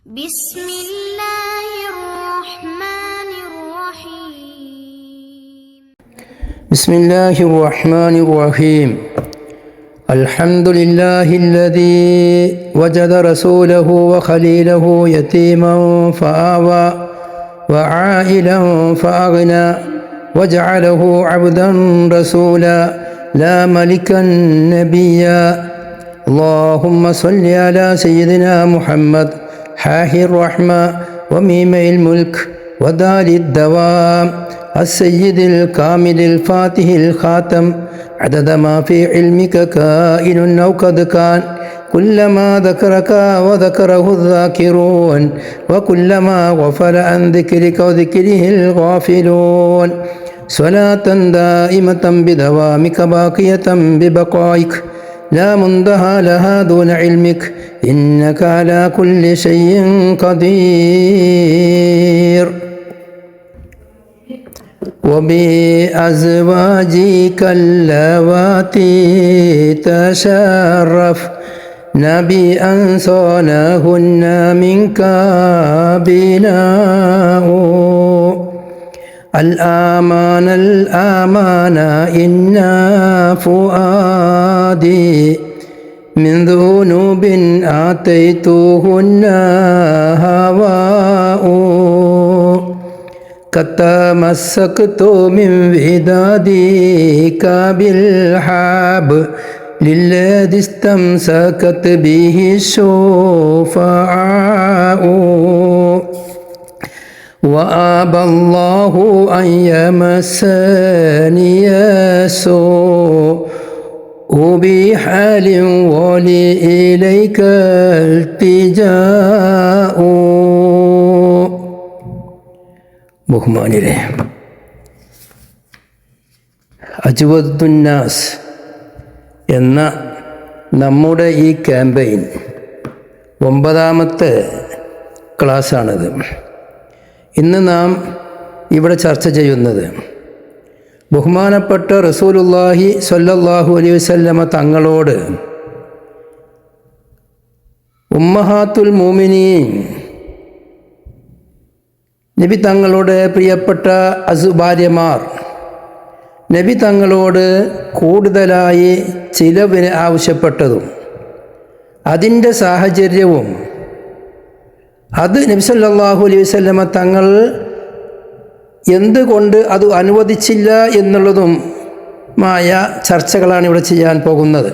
بسم الله الرحمن الرحيم بسم الله الرحمن الرحيم الحمد لله الذي وجد رسوله وخليله يتيما فآوى وعائلا فأغنى وجعله عبدا رسولا لا ملكا نبيا اللهم صل على سيدنا محمد حاهي الرحمة وميم الملك ودار الدوام السيد الكامل الفاتح الخاتم عدد ما في علمك كائن أو قد كان كلما ذكرك وذكره الذاكرون وكلما غفل عن ذكرك وذكره الغافلون صلاة دائمة بدوامك باقية ببقائك لا منتهى لها دون علمك إنك على كل شيء قدير وبأزواجك اللواتي تشرف نبيا صانهن منك بناء الآمان إنا فؤادي من ذنوب آتيتهن هواء قد تمسكت من ودادك بالحبل للذي استمسكت به الشفعاء وأبى الله أن يمسني السوء بحال ولي إليك التجاء ബഹുമാനിരെ, അജ്വദുന്നാസ് എന്ന നമ്മുടെ ഈ ക്യാമ്പയിൻ 9ാമത്തെ ക്ലാസ്സാണിത്. ഇന്ന് നാം ഇവിടെ ചർച്ച ചെയ്യുന്നത് ബഹുമാനപ്പെട്ട റസൂലുള്ളാഹി സ്വല്ലല്ലാഹു അലൈഹി വസല്ലമ തങ്ങളോട് ഉമ്മഹാത്തുൽ മുഅ്മിനീൻ നബി തങ്ങളുടെ പ്രിയപ്പെട്ട ഭാര്യമാർ നബി തങ്ങളോട് കൂടുതലായി ചിലവിന് ആവശ്യപ്പെട്ടതും അതിൻ്റെ സാഹചര്യവും അത് നബി സല്ലല്ലാഹു അലൈഹി വസല്ലമ തങ്ങൾ എന്തുകൊണ്ട് അത് അനുവദിച്ചില്ല എന്നുള്ളതുമായ ചർച്ചകളാണ് ഇവിടെ ചെയ്യാൻ പോകുന്നത്.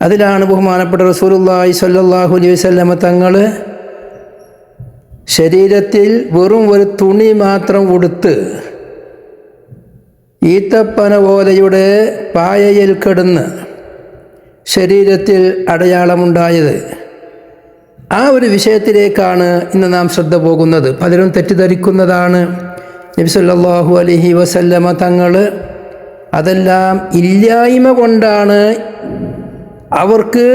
അതിലാണ് ബഹുമാനപ്പെട്ട റസൂലുള്ളാഹി സ്വല്ലല്ലാഹു അലൈഹി വസല്ലമ തങ്ങൾ ശരീരത്തിൽ വെറും ഒരു തുണി മാത്രം ഉടുത്ത് ഈത്തപ്പന പോലെയുടെ പായയിൽ കിടന്ന് ശരീരത്തിൽ അടയാളമുണ്ടായത്. ആ ഒരു വിഷയത്തിലേക്കാണ് ഇന്ന് നാം ശ്രദ്ധ പോകുന്നത്. പലരും തെറ്റിദ്ധരിക്കുന്നതാണ് നബി സല്ലല്ലാഹു അലൈഹി വസല്ലമ തങ്ങൾ അതെല്ലാം ഇല്ലായ്മ കൊണ്ടാണ്, അവർക്ക്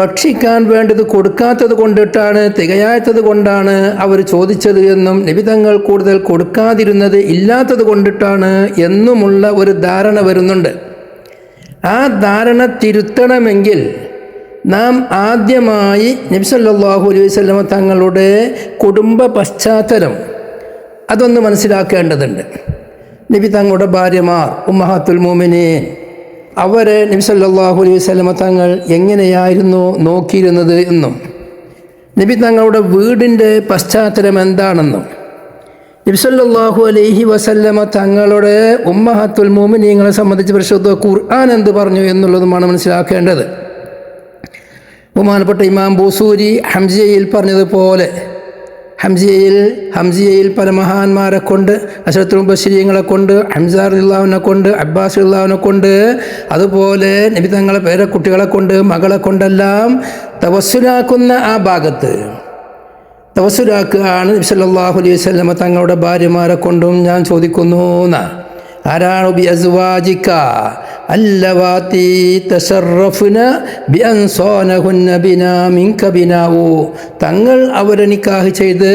ഭക്ഷിക്കാൻ വേണ്ടത് കൊടുക്കാത്തത് കൊണ്ടിട്ടാണ്, തികയാത്തത് കൊണ്ടാണ് അവർ ചോദിച്ചത് എന്നും നബി തങ്ങൾ കൂടുതൽ കൊടുക്കാതിരുന്നത് ഇല്ലാത്തത് കൊണ്ടിട്ടാണ് എന്നുമുള്ള ഒരു ധാരണ വരുന്നുണ്ട്. ആ ധാരണ തിരുത്തണമെങ്കിൽ നാം ആദ്യമായി നബി സല്ലല്ലാഹു അലൈഹി വസല്ലമ തങ്ങളുടെ കുടുംബ പശ്ചാത്തലം അതൊന്ന് മനസ്സിലാക്കേണ്ടതുണ്ട്. നബി തങ്ങളുടെ ഭാര്യമാർ ഉമ്മഹാത്തുൽ മുഅ്മിനീൻ അവരെ നബി സല്ലല്ലാഹു അലൈഹി വസല്ലമ തങ്ങൾ എങ്ങനെയായിരുന്നു നോക്കിയിരുന്നത് എന്നും നബി തങ്ങളുടെ വീടിൻ്റെ പശ്ചാത്തലം എന്താണെന്നും നബി സല്ലല്ലാഹു അലൈഹി വസല്ലമ തങ്ങളുടെ ഉമ്മഹാത്തുൽ മുഅ്മിനീങ്ങളെ സംബന്ധിച്ച് പരിശുദ്ധ ഖുർആൻ എന്ത് പറഞ്ഞു എന്നുള്ളതുമാണ് മനസ്സിലാക്കേണ്ടത്. ബഹുമാനപ്പെട്ട ഇമാം ബൂസൂരി ഹംസിയയിൽ പറഞ്ഞതുപോലെ ഹംസിയയിൽ പല മഹാന്മാരെ കൊണ്ട്, അശറത്തുൽ മുബശ്ശിരീങ്ങളെ കൊണ്ട്, ഹംസ റളിയല്ലാഹുവിനെ കൊണ്ട്, അബ്ബാസ് റളിയല്ലാഹുവിനെ കൊണ്ട്, അതുപോലെ നബി തങ്ങളെ പേരക്കുട്ടികളെ കൊണ്ട്, മകളെ കൊണ്ടെല്ലാം തവസ്സുലാക്കുന്ന ആ ഭാഗത്ത് തവസ്സുലാക്കുകയാണ് നബി സല്ലല്ലാഹു അലൈഹി വസല്ലമ തങ്ങളുടെ ഭാര്യമാരെ കൊണ്ടും ഞാൻ ചോദിക്കുന്നു. ആരാണ് ബി അസ്വാജിക അല്ലവാത്തി തശറഫ്ന ബിഅൻസാനഹുന്ന ബിനാ മിൻക ബിനാഉ. തങ്ങൾ അവരെ നിക്കാഹ് ചെയ്ത്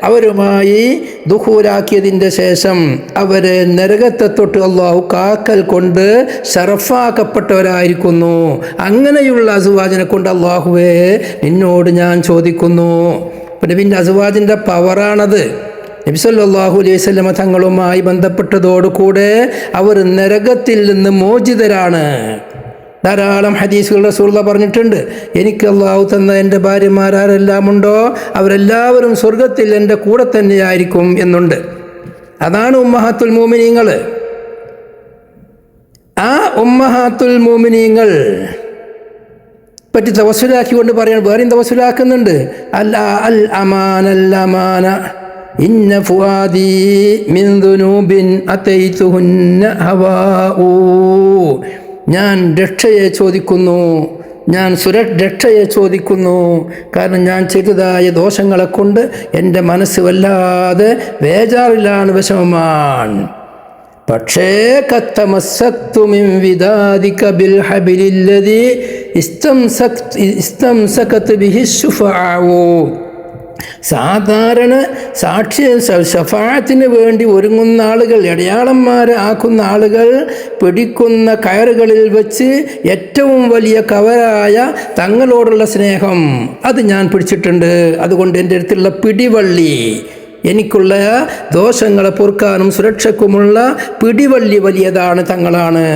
അവരുമായി ദുഖൂലാക്കിയതിൻ്റെ ശേഷം അവരെ നരകത്തെ തൊട്ട് അള്ളാഹു കാക്കൽ കൊണ്ട് ഷറഫാക്കപ്പെട്ടവരായിരിക്കുന്നു. അങ്ങനെയുള്ള അസുവാജിനെ കൊണ്ട് അള്ളാഹുവേ നിന്നോട് ഞാൻ ചോദിക്കുന്നു. നബിൻ്റെ അസുവാജിൻ്റെ പവറാണത്. നബി സല്ലല്ലാഹു അലൈഹി വസല്ലമ തങ്ങളുമായി ബന്ധപ്പെട്ടതോടുകൂടെ അവർ നരകത്തിൽ നിന്ന് മോചിതരാണ്. ധാരാളം ഹദീസുകൾ റസൂലുള്ളാഹി പറഞ്ഞിട്ടുണ്ട്. എനിക്ക് അള്ളാഹു തന്ന എൻ്റെ ഭാര്യമാരെല്ലാം ഉണ്ടോ അവരെല്ലാവരും സ്വർഗത്തിൽ എൻ്റെ കൂടെ തന്നെയായിരിക്കും എന്നുണ്ട്. അതാണ് ഉമ്മഹാത്തുൽ മുഅ്മിനീങ്ങൾ. ആ ഉമ്മഹാത്തുൽ മുഅ്മിനീങ്ങൾ പറ്റി തവസ്സുലാക്കിക്കൊണ്ട് പറയാൻ വേറെയും തവസ്സുലാക്കുന്നുണ്ട്. അൽ അമാന ഇന്ന ഫുആദി മിൻ ദുനൂബിൻ അതൈതുഹുന്ന ഹവാഉ. ഞാൻ രക്ഷയെ ചോദിക്കുന്നു, ഞാൻ രക്ഷയെ ചോദിക്കുന്നു. കാരണം ഞാൻ ചെയ്തതായ ദോഷങ്ങളെ കൊണ്ട് എൻ്റെ മനസ്സ് വല്ലാതെ ബേജാറിലാണ്, വിഷമമാണ്. പക്ഷേ കത്തമസ്സക്തു മിൻ വിദാദിക ബിൽ ഹബിലില്ലദി ഇസ്തംസകത് ബിഹി ശുഫാഉ. സാധാരണ ശഫാഅത്തിന് വേണ്ടി ഒരുങ്ങുന്ന ആളുകൾ, അടയാളന്മാരെ ആക്കുന്ന ആളുകൾ പിടിക്കുന്ന കയറുകളിൽ വെച്ച് ഏറ്റവും വലിയ കവറായ തങ്ങളോടുള്ള സ്നേഹം അത് ഞാൻ പിടിച്ചിട്ടുണ്ട്. അതുകൊണ്ട് എൻ്റെ അടുത്തുള്ള പിടിവള്ളി, എനിക്കുള്ള ദോഷങ്ങളെ പൊറുക്കാനും സുരക്ഷക്കുമുള്ള പിടിവള്ളി വലിയതാണ്, തങ്ങളാണ്.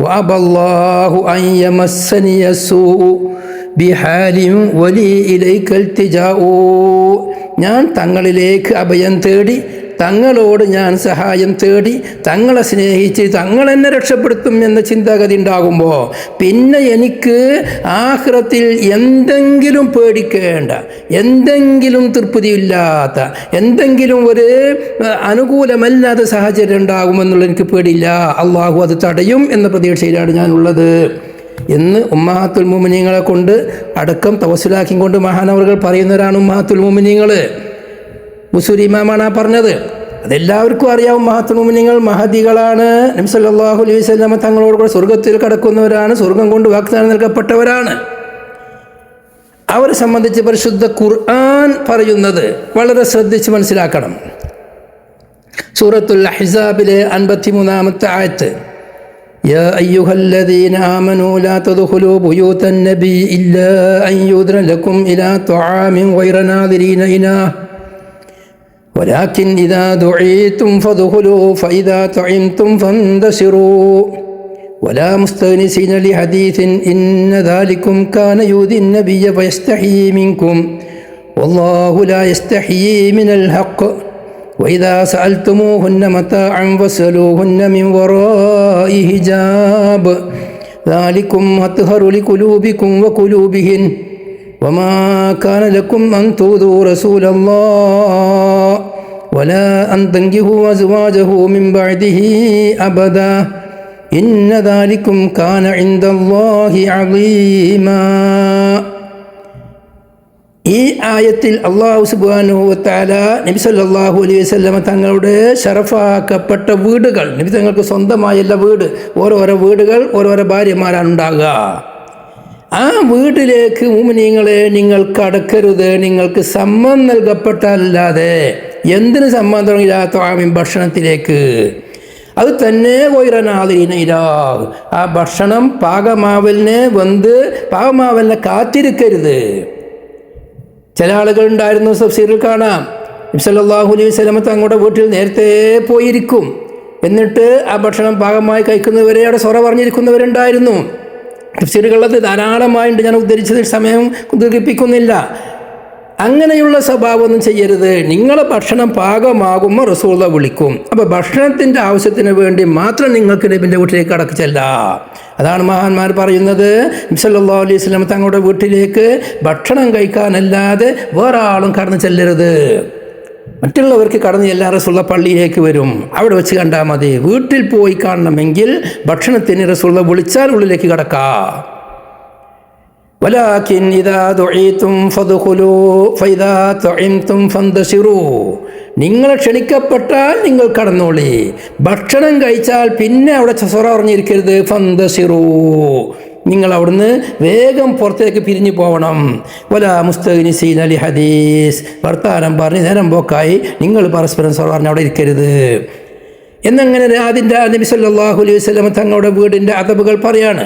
വഅബല്ലാഹു അൻ യമസ്സനിയ സൂഉ ബിഹാലിൻ വലി ഇലൈകൽ തിജാഉ. ഞാൻ തങ്ങളിലേക്ക് അഭയം തേടി, തങ്ങളോട് ഞാൻ സഹായം തേടി, തങ്ങളെ സ്നേഹിച്ച് തങ്ങളെന്നെ രക്ഷപ്പെടുത്തും എന്ന ചിന്താഗതി ഉണ്ടാകുമ്പോൾ പിന്നെ എനിക്ക് ആഖിറത്തിൽ എന്തെങ്കിലും പേടിക്കേണ്ട, എന്തെങ്കിലും തൃപ്തിയില്ലാത്ത, എന്തെങ്കിലും ഒരു അനുകൂലമല്ലാത്ത സാഹചര്യം ഉണ്ടാകുമെന്നുള്ള എനിക്ക് പേടിയില്ല. അള്ളാഹു അത് തടയും എന്ന പ്രതീക്ഷയിലാണ് ഞാനുള്ളത് എന്ന് ഉമ്മഹാത്തുൽ മുഅ്മിനീങ്ങളെ കൊണ്ട് അടക്കം തവസ്സുലാക്കിക്കൊണ്ട് മഹാനവറുകൾ പറയുന്നവരാണ് ഉമ്മഹാത്തുൽ മുഅ്മിനീങ്ങൾ. ഉസൂരി ഇമാമാണ് ആ പറഞ്ഞത്. അതെല്ലാവർക്കും അറിയാം. ഉമ്മഹാത്തുൽ മുഅ്മിനീങ്ങൾ മഹദികളാണ്. നബി സല്ലല്ലാഹു അലൈഹി വസല്ലമ തങ്ങളോട് കൂടെ സ്വർഗത്തിൽ കടക്കുന്നവരാണ്, സ്വർഗം കൊണ്ട് വാഗ്ദാനം നൽകപ്പെട്ടവരാണ്. അവരെ സംബന്ധിച്ച് പരിശുദ്ധ ഖുർആൻ പറയുന്നത് വളരെ ശ്രദ്ധിച്ച് മനസ്സിലാക്കണം. സൂറത്തുൽ അഹ്സാബിലെ 53-ാമത്തെ ആയത്ത്, يا أيها الذين آمنوا لا تدخلوا بيوت النبي إلا أن يؤذن لكم إلى طعام غير ناظرين إناه ولكن إذا دعيتم فادخلوا فإذا طعمتم فانتشروا ولا مستأنسين لحديث إن ذلكم كان يؤذي النبي فيستحيي منكم والله لا يستحيي من الحق وإذا سألتموهن متاعا فاسألوهن من وراء حجاب ذلكم أطهر لقلوبكم وقلوبهن وما كان لكم أن تؤذوا رسول الله ولا أن تنكحوا أزواجه من بعده أبدا إن ذلكم كان عند الله عظيما. ഈ ആയത്തിൽ അല്ലാഹു സുബ്ഹാനഹു വ തആല നബി സല്ലല്ലാഹു അലൈഹി വസല്ലമ തങ്ങളുടെ ശറഫാക്കപ്പെട്ട വീടുകൾ, നബി തങ്ങൾക്ക് സ്വന്തമായല്ല വീട്, ഓരോരോ വീടുകൾ ഓരോരോ ഭാര്യമാരാണ് ഉണ്ടാകുക. ആ വീട്ടിലേക്ക് മുഅ്മിനീങ്ങളെ നിങ്ങൾ കടക്കരുത്. നിങ്ങൾക്ക് സമ്മതം നൽകപ്പെട്ടാലല്ലാതെ എന്തിന് സമ്മതം തുടങ്ങിയില്ലാത്ത ഭക്ഷണത്തിലേക്ക്. അത് തന്നെ ഗൈറനാദിരീനയിലാഹ്. ആ ഭക്ഷണം പാകമാവലിനെ പാകമാവലിനെ കാത്തിരിക്കരുത്. ചില ആളുകളുണ്ടായിരുന്നു, തഫ്സീറിൽ കാണാം, നബി സല്ലല്ലാഹു അലൈഹി വസല്ലമ തങ്ങളുടെ വീട്ടിൽ നേരത്തെ പോയിരിക്കും. എന്നിട്ട് ആ ഭക്ഷണം പാകമായി കഴിക്കുന്നവരെ അവിടെ സൊറ പറഞ്ഞിരിക്കുന്നവരുണ്ടായിരുന്നു. തഫ്സീറുകളത് ധാരാളമായിട്ട് ഞാൻ ഉദ്ധരിച്ചത് സമയം ദീർഘിപ്പിക്കുന്നില്ല. അങ്ങനെയുള്ള സ്വഭാവമൊന്നും ചെയ്യരുത്. നിങ്ങളെ ഭക്ഷണം പാകമാകുമ്പോൾ റസൂലുള്ളാഹി വിളിക്കും. അപ്പോൾ ഭക്ഷണത്തിൻ്റെ ആവശ്യത്തിന് വേണ്ടി മാത്രം നിങ്ങൾക്ക് നബിൻ്റെ വീട്ടിലേക്ക് കടക്കിച്ചല്ല. അതാണ് മഹാന്മാർ പറയുന്നത്, നബി സല്ലല്ലാഹു അലൈഹി വസല്ലം തങ്ങളുടെ വീട്ടിലേക്ക് ഭക്ഷണം കഴിക്കാനല്ലാതെ വേറെ ആളും കടന്നു ചെല്ലരുത്. മറ്റുള്ളവർക്ക് കടന്ന് ചെല്ലാൻ റസൂലുള്ളാഹി പള്ളിയിലേക്ക് വരും, അവിടെ വെച്ച് കണ്ടാൽ മതി. വീട്ടിൽ പോയി കാണണമെങ്കിൽ ഭക്ഷണത്തിന് റസൂലുള്ളാഹി വിളിച്ചാൽ ഉള്ളിലേക്ക് കടക്കാം. വലാകിൻ ഇദാ ദുഈതും ഫദ്ഖുലൂ ഫഇദാ തുഇംതും ഫന്തശിറൂ. നിങ്ങൾ ക്ഷണിക്കപ്പെട്ടാൽ നിങ്ങൾ കടന്നോളി, ഭക്ഷണം കഴിച്ചാൽ പിന്നെ അവിടെ സൊറ പറഞ്ഞിരിക്കരുത്. ഫന്തസിറൂ, നിങ്ങൾ അവിടുന്ന് വേഗം പുറത്തേക്ക് പിരിഞ്ഞു പോകണം. വലാ മുസ്തഗ്നിസീന ലി ഹദീസ്, വർത്താനം പറഞ്ഞ് നേരം പോക്കായി നിങ്ങൾ പരസ്പരം സൊറ പറഞ്ഞ് അവിടെ ഇരിക്കരുത് എന്നങ്ങനെ അതിൻ്റെ നബി സല്ലല്ലാഹു അലൈഹി വസല്ലം തങ്ങളുടെ വീടിൻ്റെ അദബുകൾ പറയാണ്.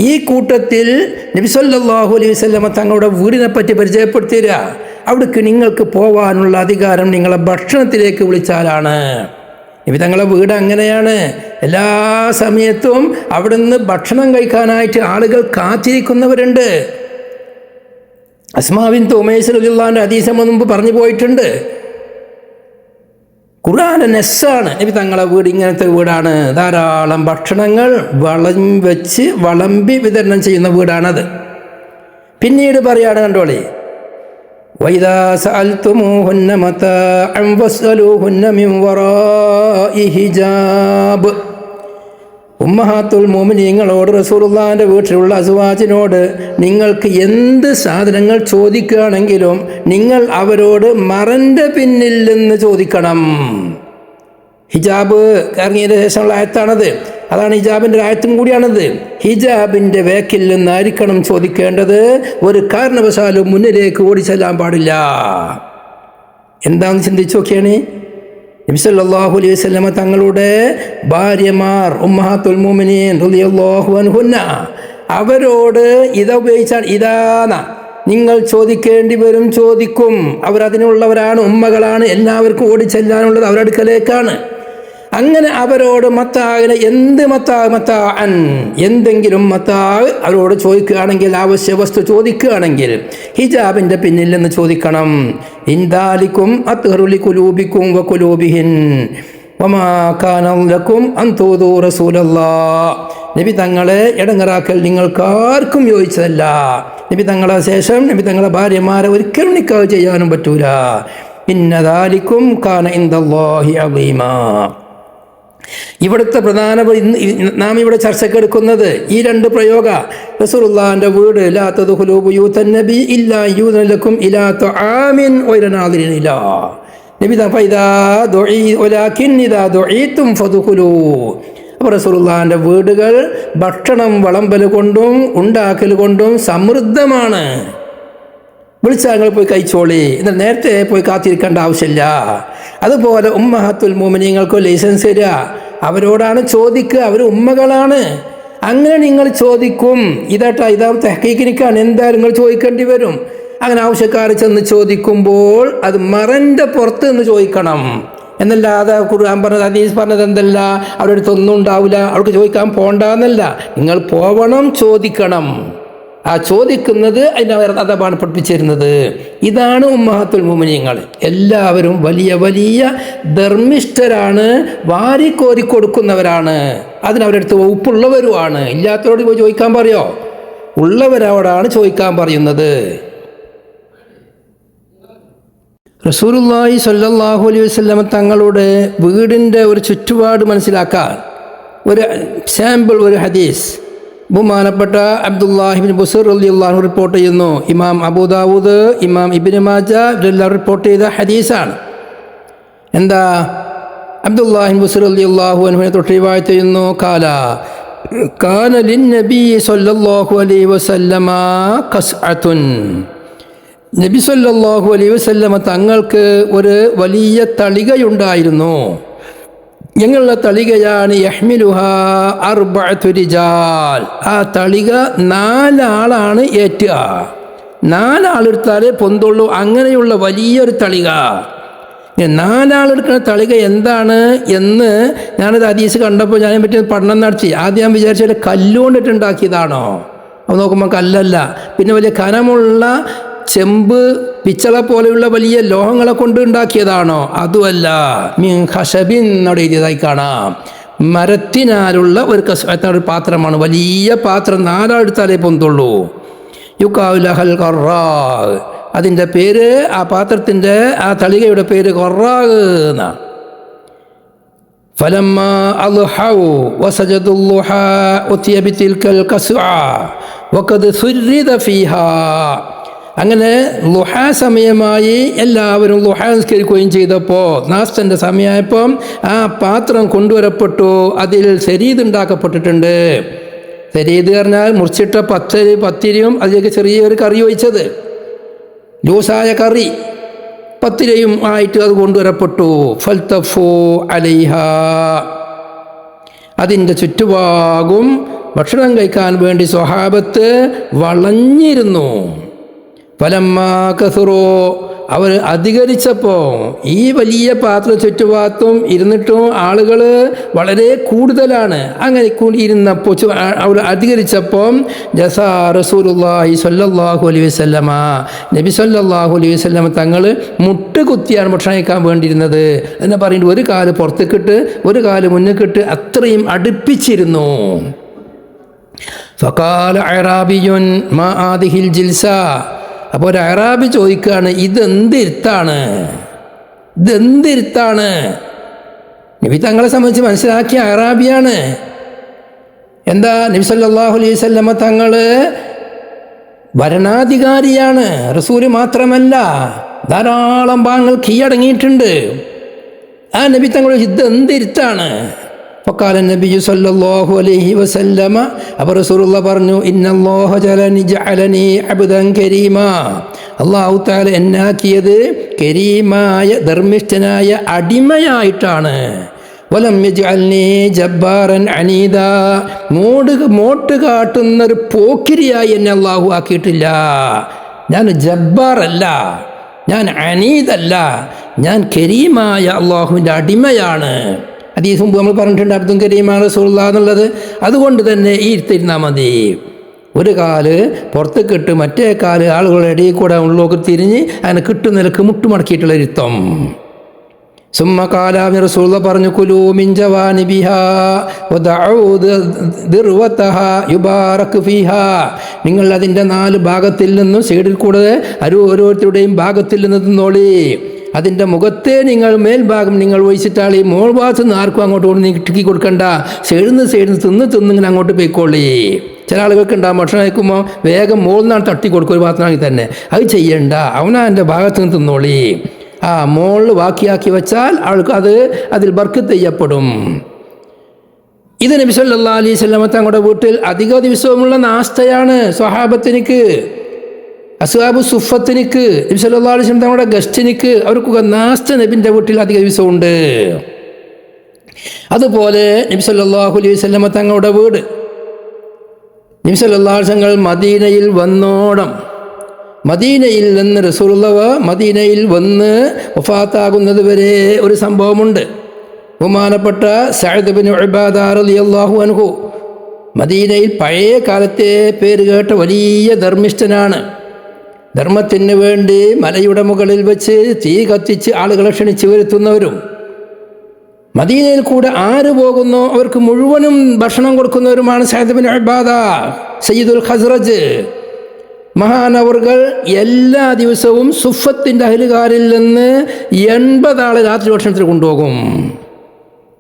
ഈ കൂട്ടത്തിൽ നബി സല്ലല്ലാഹു അലൈഹി വസല്ലം തങ്ങളുടെ വീടിനെ പറ്റി പരിചയപ്പെടുത്തിയ അവിടേക്ക് നിങ്ങൾക്ക് പോകാനുള്ള അധികാരം നിങ്ങളെ ഭക്ഷണത്തിലേക്ക് വിളിച്ചാലാണ്. നബി തങ്ങളെ വീട് അങ്ങനെയാണ്. എല്ലാ സമയത്തും അവിടുന്ന് ഭക്ഷണം കഴിക്കാനായിട്ട് ആളുകൾ കാത്തിരിക്കുന്നവരുണ്ട്. അസ്മാ ബിൻത് ഉമൈസ് റളിയല്ലാഹുവിന്റെ ഹദീസ് മുൻപ് പറഞ്ഞു പോയിട്ടുണ്ട്. ഖുർആൻ നെസ്സാണ്. നബി തങ്ങളെ വീട് ഇങ്ങനത്തെ വീടാണ്. ധാരാളം ഭക്ഷണങ്ങൾ വിളമ്പി വിതരണം ചെയ്യുന്ന വീടാണത്. പിന്നീട് പറയാണ്, കണ്ടോളി, വൈദാ സഅൽതുമൂഹുന്ന മതാഅൻ ഫസ്അലൂഹുന്ന മിൻ വറാഇ ഹിജാബ്. ഉമ്മഹാത്തുൽ മുഅ്മിനീങ്ങളോട്, റസൂലുള്ളാഹിന്റെ വീട്ടിലുള്ള അസ്വാജിനോട് നിങ്ങൾക്ക് എന്ത് സാധനങ്ങൾ ചോദിക്കുകയാണെങ്കിലും നിങ്ങൾ അവരോട് മറന്റെ പിന്നിൽ നിന്ന് ചോദിക്കണം. ഹിജാബ് ഇറങ്ങിയതിന് ശേഷമുള്ള ആയത്താണത്. അതാണ് ഹിജാബിൻ്റെ ആയത്തും കൂടിയാണത്. ഹിജാബിൻ്റെ വേക്കിൽ നിന്നായിരിക്കണം ചോദിക്കേണ്ടത്. ഒരു കാരണവശാലും മുന്നിലേക്ക് ഓടിച്ചെല്ലാൻ പാടില്ല. എന്താണെന്ന് ചിന്തിച്ചു നോക്കിയാണ്. നബി സല്ലല്ലാഹു അലൈഹി വസല്ലമ തങ്ങളുടെ ഭാര്യമാർ ഉമ്മഹാത്തുൽ മുഅ്മിനീൻ റളിയല്ലാഹു അൻഹുന്ന അവരോട് ഇതാ ഉപയോഗിച്ചാൽ ഇതാന നിങ്ങൾ ചോദിക്കേണ്ടി വരും, ചോദിക്കും. അവരതിനുള്ളവരാണ്, ഉമ്മകളാണ്. എല്ലാവർക്കും ഓടിച്ചെല്ലാനുള്ളത് അവരുടെ അടുക്കലേക്കാണ്. അങ്ങനെ അവരോട് മത്താവിനെ എന്തെങ്കിലും അവരോട് ചോദിക്കുകയാണെങ്കിൽ, ആവശ്യ വസ്തു ചോദിക്കുകയാണെങ്കിൽ ഹിജാബിൻ്റെ പിന്നിൽ നിന്ന് ചോദിക്കണം. ഇൻദാലിക്കും അത്ഹറുലി കുലൂബിക്കും വ കുലൂബിഹിൻ വമാ കാന ലക്കും അൻ തൂദൂ റസൂലല്ലാഹ്. നബി തങ്ങളെ ഇടങ്ങറാക്കൽ നിങ്ങൾക്കാർക്കും യോജിച്ചതല്ല. നബി തങ്ങളെ ശേഷം നബി തങ്ങളെ ഭാര്യമാരെ ഒരിക്കലും നിക്കാഹ് ചെയ്യാനും പറ്റൂല. ഇന്നദാലിക്കും കാന ഇൻദല്ലാഹി അളീമാ. ഇവിടുത്തെ പ്രധാന നാം ഇവിടെ ചർച്ചക്കെടുക്കുന്നത് ഈ രണ്ട് പ്രയോഗ. റസൂലുള്ളാഹിന്റെ വീട് ലാ തദ്ഖുലൂ ബുയൂതൻ നബി ഇല്ലാ യുദന ലക്കും ഇലാ തആമിൻ വൈറ നാദിരിൻ ഇലാ. നബി ഫൈദാ ദുഈ വലാകിൻ ഇദാ ദുഈതും ഫദ്ഖുലൂ. അപ്പോൾ റസൂലുള്ളാഹിന്റെ വീടുകൾ ഭക്ഷണം വിളമ്പൽ കൊണ്ടും ഉണ്ടാക്കൽ കൊണ്ടും സമൃദ്ധമാണ്. വിളിച്ചാൽ നിങ്ങൾ പോയി കഴിച്ചോളി, എന്നാൽ നേരത്തെ പോയി കാത്തിരിക്കേണ്ട ആവശ്യമില്ല. അതുപോലെ ഉമ്മഹാത്തുൽ മുഅ്മിനീങ്ങൾക്ക് ലൈസൻസ് തരിക, അവരോടാണ് ചോദിക്കുക, അവർ ഉമ്മകളാണ്. അങ്ങനെ നിങ്ങൾ ചോദിക്കും. ഇതാ തെഹ്ഖീഖിനിക്കാണ്, എന്തായാലും നിങ്ങൾ ചോദിക്കേണ്ടി വരും. അങ്ങനെ ആവശ്യക്കാർ ചെന്ന് ചോദിക്കുമ്പോൾ അത് മറൻ്റെ പുറത്ത് നിന്ന് ചോദിക്കണം എന്നല്ലാതെ ഖുർആൻ പറഞ്ഞത് ഹദീസ് പറഞ്ഞത് എന്തല്ല, അവരുടെ അടുത്തൊന്നും ഉണ്ടാവില്ല, അവർക്ക് ചോദിക്കാൻ പോകണ്ടെന്നല്ല. നിങ്ങൾ പോവണം, ചോദിക്കണം. ആ ചോദിക്കുന്നത് അതിൻ്റെ അദബാണ് പഠിപ്പിച്ചിരുന്നത്. ഇതാണ് ഉമ്മഹാത്തുൽ മുഅ്മിനീങ്ങൾ. എല്ലാവരും വലിയ വലിയ ധർമ്മിഷ്ഠരാണ്, വാരിക്കോരി കൊടുക്കുന്നവരാണ്. അതിനവരുടെ അടുത്ത് വകുപ്പുള്ളവരുമാണ്. ഇല്ലാത്തവരോട് പോയി ചോദിക്കാൻ പറയോ? ഉള്ളവരോടാണ് ചോദിക്കാൻ പറയുന്നത്. റസൂലുള്ളാഹി സ്വല്ലല്ലാഹു അലൈഹി വസല്ലം തങ്ങളുടെ വീടിൻ്റെ ഒരു ചുറ്റുപാട് മനസ്സിലാക്കാൻ ഒരു സാമ്പിൾ, ഒരു ഹദീസ് ബഹുമാനപ്പെട്ട അബ്ദുല്ലാഹിബ്നു ബുസൈർ റളിയല്ലാഹു അൻഹു റിപ്പോർട്ട് ചെയ്യുന്നു. ഇമാം അബൂദാവൂദ്, ഇമാം ഇബ്നു മാജ ഇവരെല്ലാം റിപ്പോർട്ട് ചെയ്ത ഹദീസാണ്. എന്താ? അബ്ദുല്ലാഹിബ്നു ബുസൈർ റളിയല്ലാഹു അൻഹുവിനെ തൊട്ട് റിവായത്ത് ചെയ്യുന്നു. കാന ലിന്നബി സ്വല്ലല്ലാഹു അലൈഹി വസല്ലമ ഖസ്അത്തുൻ. നബി സ്വല്ലല്ലാഹു അലൈഹി വസല്ലമ തങ്ങൾക്ക് ഒരു വലിയ തളികയുണ്ടായിരുന്നു. ഞങ്ങളുടെ തളികയാണ് യഹ്മിലുഹാ അർബഅതു റിജാൽ. ആ തളിക 4 ആളാണ് ഏറ്റുക. 4 ആളെടുത്താലേ പൊന്തുള്ളൂ. അങ്ങനെയുള്ള വലിയൊരു തളിക. 4 ആളെടുക്കുന്ന തളിക എന്താണ് എന്ന് ഞാനത് ഹദീസ് കണ്ടപ്പോൾ ഞാനെ പറ്റി പഠനം നടത്തി. ആദ്യം ഞാൻ വിചാരിച്ചത് കല്ലുകൊണ്ടിട്ടുണ്ടാക്കിയതാണോ? അപ്പോൾ നോക്കുമ്പോൾ കല്ലല്ല. പിന്നെ വലിയ കനമുള്ള ചെമ്പ്, പിച്ചള പോലെയുള്ള വലിയ ലോഹങ്ങളെ കൊണ്ട് ഉണ്ടാക്കിയതാണോ? അതുമല്ല. മിൻ ഖശബിൻ അവിടെ എഴുതിയതായി കാണാം. മരത്തിനാലുള്ള ഒരു പാത്രമാണ്. വലിയ പാത്രം 4 ആളെടുത്താലേ പൊന്തുള്ളൂ. യുഖാഉലഹൽ ഖറാ. അതിൻ്റെ പേര്, ആ പാത്രത്തിൻ്റെ, ആ തളികയുടെ പേര് ഖറാഗ് എന്നാണ്. فلما أضحوا وسجدوا الضحى أتي بتلك القصعة وقد ثرد فيها. അങ്ങനെ ളുഹാ സമയമായി എല്ലാവരും ളുഹാ നിസ്കരിക്കുകയും ചെയ്തപ്പോൾ നാസ്തൻ്റെ സമയമായപ്പം ആ പാത്രം കൊണ്ടുവരപ്പെട്ടു. അതിൽ സരീദ് ഉണ്ടാക്കപ്പെട്ടിട്ടുണ്ട്. സരീദ് പറഞ്ഞാൽ മുറിച്ചിട്ട പത്തിരിയും അതിലേക്ക് ചെറിയൊരു കറി ഒഴിച്ചത്, ലൂസായ കറി പത്തിരയും ആയിട്ട് അത് കൊണ്ടുവരപ്പെട്ടു. ഫൽതഫു അലൈഹ, അതിൻ്റെ ചുറ്റുഭാഗവും ഭക്ഷണം കഴിക്കാൻ വേണ്ടി സ്വഹാബത്ത് വളഞ്ഞിരുന്നു. ഫലമ്മാ കസുറോ, അവർ അധികരിച്ചപ്പോൾ ഈ വലിയ പാത്ര ചുറ്റുഭാഗത്തും ഇരുന്നിട്ടും ആളുകൾ വളരെ കൂടുതലാണ്. അങ്ങനെ ഇരുന്നപ്പോൾ അവർ അധികരിച്ചപ്പോൾ ജസാ റസൂലുള്ളാഹി സ്വല്ലല്ലാഹു അലൈഹി വസല്ലമ, നബി സ്വല്ലല്ലാഹു അലൈഹി വസല്ലമ തങ്ങൾ മുട്ട് കുത്തിയാണ് ഭക്ഷണം കഴിക്കാൻ വേണ്ടിയിരുന്നത് എന്ന് പറയുന്നത്. ഒരു കാല് പുറത്തേക്കിട്ട് ഒരു കാല് മുന്നിക്കിട്ട് അത്രയും അടുപ്പിച്ചിരുന്നു. ഫഖാല അഅറാബിയുൻ മാ ആദിഹിൽ ജിൽസ, അപ്പോൾ ഒരു അറാബി ചോദിക്കുകയാണ്, ഇതെന്തിരുത്താണ്? നബി തങ്ങളെ സംബന്ധിച്ച് മനസ്സിലാക്കിയ അറാബിയാണ്. എന്താ? നബി സല്ലല്ലാഹു അലൈഹി വസല്ലമ തങ്ങൾ ഭരണാധികാരിയാണ്, റസൂല് മാത്രമല്ല, ധാരാളം ഭാഗങ്ങൾ കീഴടങ്ങിയിട്ടുണ്ട്. ആ നബി തങ്ങൾ ഇതെന്തിരുത്താണ്? ഫഖാല നബിയു സല്ലല്ലാഹു അലൈഹി വസല്ലമ, അപ്പോൾ റസൂലുള്ളാഹി പറഞ്ഞു, ഇന്നല്ലാഹ ജഅലനി അബ്ദൻ കരീമാ, അല്ലാഹു തആല എന്നാക്കിയത് കരീമായ ധർമ്മിഷ്ഠനായ അടിമയായിട്ടാണ്. വലം യജ്അൽനി ജബ്ബാറൻ അനീദാ, മോട്ട് കാട്ടുന്നൊരു പോക്കിരിയായി എന്നെ അല്ലാഹു ആക്കിയിട്ടില്ല. ഞാൻ ജബ്ബാറല്ല, ഞാൻ അനീദല്ല, ഞാൻ കരീമായ അല്ലാഹുവിൻ്റെ അടിമയാണ്. ഹദീസ് മുമ്പ് നമ്മൾ പറഞ്ഞിട്ടുണ്ട്, അബ്ദുൽ കരീമാണ് റസൂലുള്ളാഹി എന്നുള്ളത്. അതുകൊണ്ട് തന്നെ ഈ ഇരുത്തിരുന്നാൽ മതി. ഒരു കാല് പുറത്തേക്കിട്ട് മറ്റേ കാല് ആളുകളുടെ ഇടയിൽ കൂടെ ഉള്ളൊക്കെ തിരിഞ്ഞ് അങ്ങനെ കിട്ടുന്ന നിലക്ക് മുട്ടുമടക്കിയിട്ടുള്ള ഇരുത്തം. സുമ്മ കാലാമി റസൂലുള്ളാഹി പറഞ്ഞു, കുലൂ മിൻ ജവാനിബിഹാ വദഉ ദിർവതഹാ യുബാറക് ഫീഹാ, നിങ്ങൾ അതിൻ്റെ 4 ഭാഗത്തിൽ നിന്നും സൈഡിൽ കൂടെ ഓരോരുത്തരുടെയും ഭാഗത്തിൽ നിന്ന് തിന്നോളി. അതിൻ്റെ മുഖത്തെ നിങ്ങൾ മേൽഭാഗം നിങ്ങൾ ഒഴിച്ചിട്ടാളി, മോൾ ഭാഗത്ത് നിന്ന് ആർക്കും അങ്ങോട്ട് കൊണ്ട് നീക്കി കൊടുക്കണ്ട. സൈഡിൽ നിന്ന് തിന്നിങ്ങനെ അങ്ങോട്ട് പോയിക്കോളി. ചില ആളുകൾക്ക് ഉണ്ടാകും, ഭക്ഷണം കഴിക്കുമ്പോൾ വേഗം മോളിൽ നിന്നാണ് തട്ടി കൊടുക്കും ഒരു ഭാഗത്താണെങ്കിൽ തന്നെ. അത് ചെയ്യണ്ട, അവനാൻ്റെ ഭാഗത്ത് നിന്ന് തിന്നോളി. ആ മോളിൽ ബാക്കിയാക്കി വെച്ചാൽ അവൾക്ക് അതിൽ ബർക്കത്ത് ചെയ്യപ്പെടും. ഇത് നബി സല്ലല്ലാഹു അലൈഹി വസല്ലം തങ്ങളുടെ വീട്ടിൽ അധിക ദിവസവുമുള്ള നാസ്തയാണ്. സ്വഹാബത്തിനിക്ക്, അസ്ഹാബു സുഫത്തിനിക്ക്, നബി സല്ലല്ലാഹു അലൈഹി വസല്ലം തങ്ങളുടെ ഗസ്റ്റിനിക്ക്, അവർക്കൊക്കെ നാസ്ത നബിൻ്റെ വീട്ടിൽ അധിക ദിവസമുണ്ട്. അതുപോലെ നബി സല്ലല്ലാഹു അലൈഹി വസല്ലം തങ്ങളുടെ വീട്, നബി സല്ലല്ലാഹു അലൈഹി വസല്ലം മദീനയിൽ വന്നോടം, മദീനയിൽ നിന്ന് റസൂലുള്ളാഹി മദീനയിൽ വന്ന് വഫാത്താകുന്നത് വരെ ഒരു സംഭവമുണ്ട്. ബഹുമാനപ്പെട്ട സഅദ് ഇബ്നു ഉബാദ റളിയല്ലാഹു അൻഹു മദീനയിൽ പഴയ കാലത്തെ പേര് കേട്ട വലിയ ധർമ്മിഷ്ഠനാണ്. ധർമ്മത്തിന് വേണ്ടി മലയുടെ മുകളിൽ വെച്ച് തീ കത്തിച്ച് ആളുകളെ ക്ഷണിച്ച് വരുത്തുന്നവരും, മദീനയിൽ കൂടെ ആര് പോകുന്നോ അവർക്ക് മുഴുവനും ഭക്ഷണം കൊടുക്കുന്നവരുമാണ് സഅദ് ഇബ്നു ഉബാദ സയ്യിദുൽ ഖസ്റജ്. മഹാനവറുകൾ എല്ലാ ദിവസവും സുഫത്തിൻ്റെ അഹ്ലുകാരിൽ നിന്ന് 80 ആളെ രാത്രി ഭക്ഷണത്തിൽ കൊണ്ടുപോകും.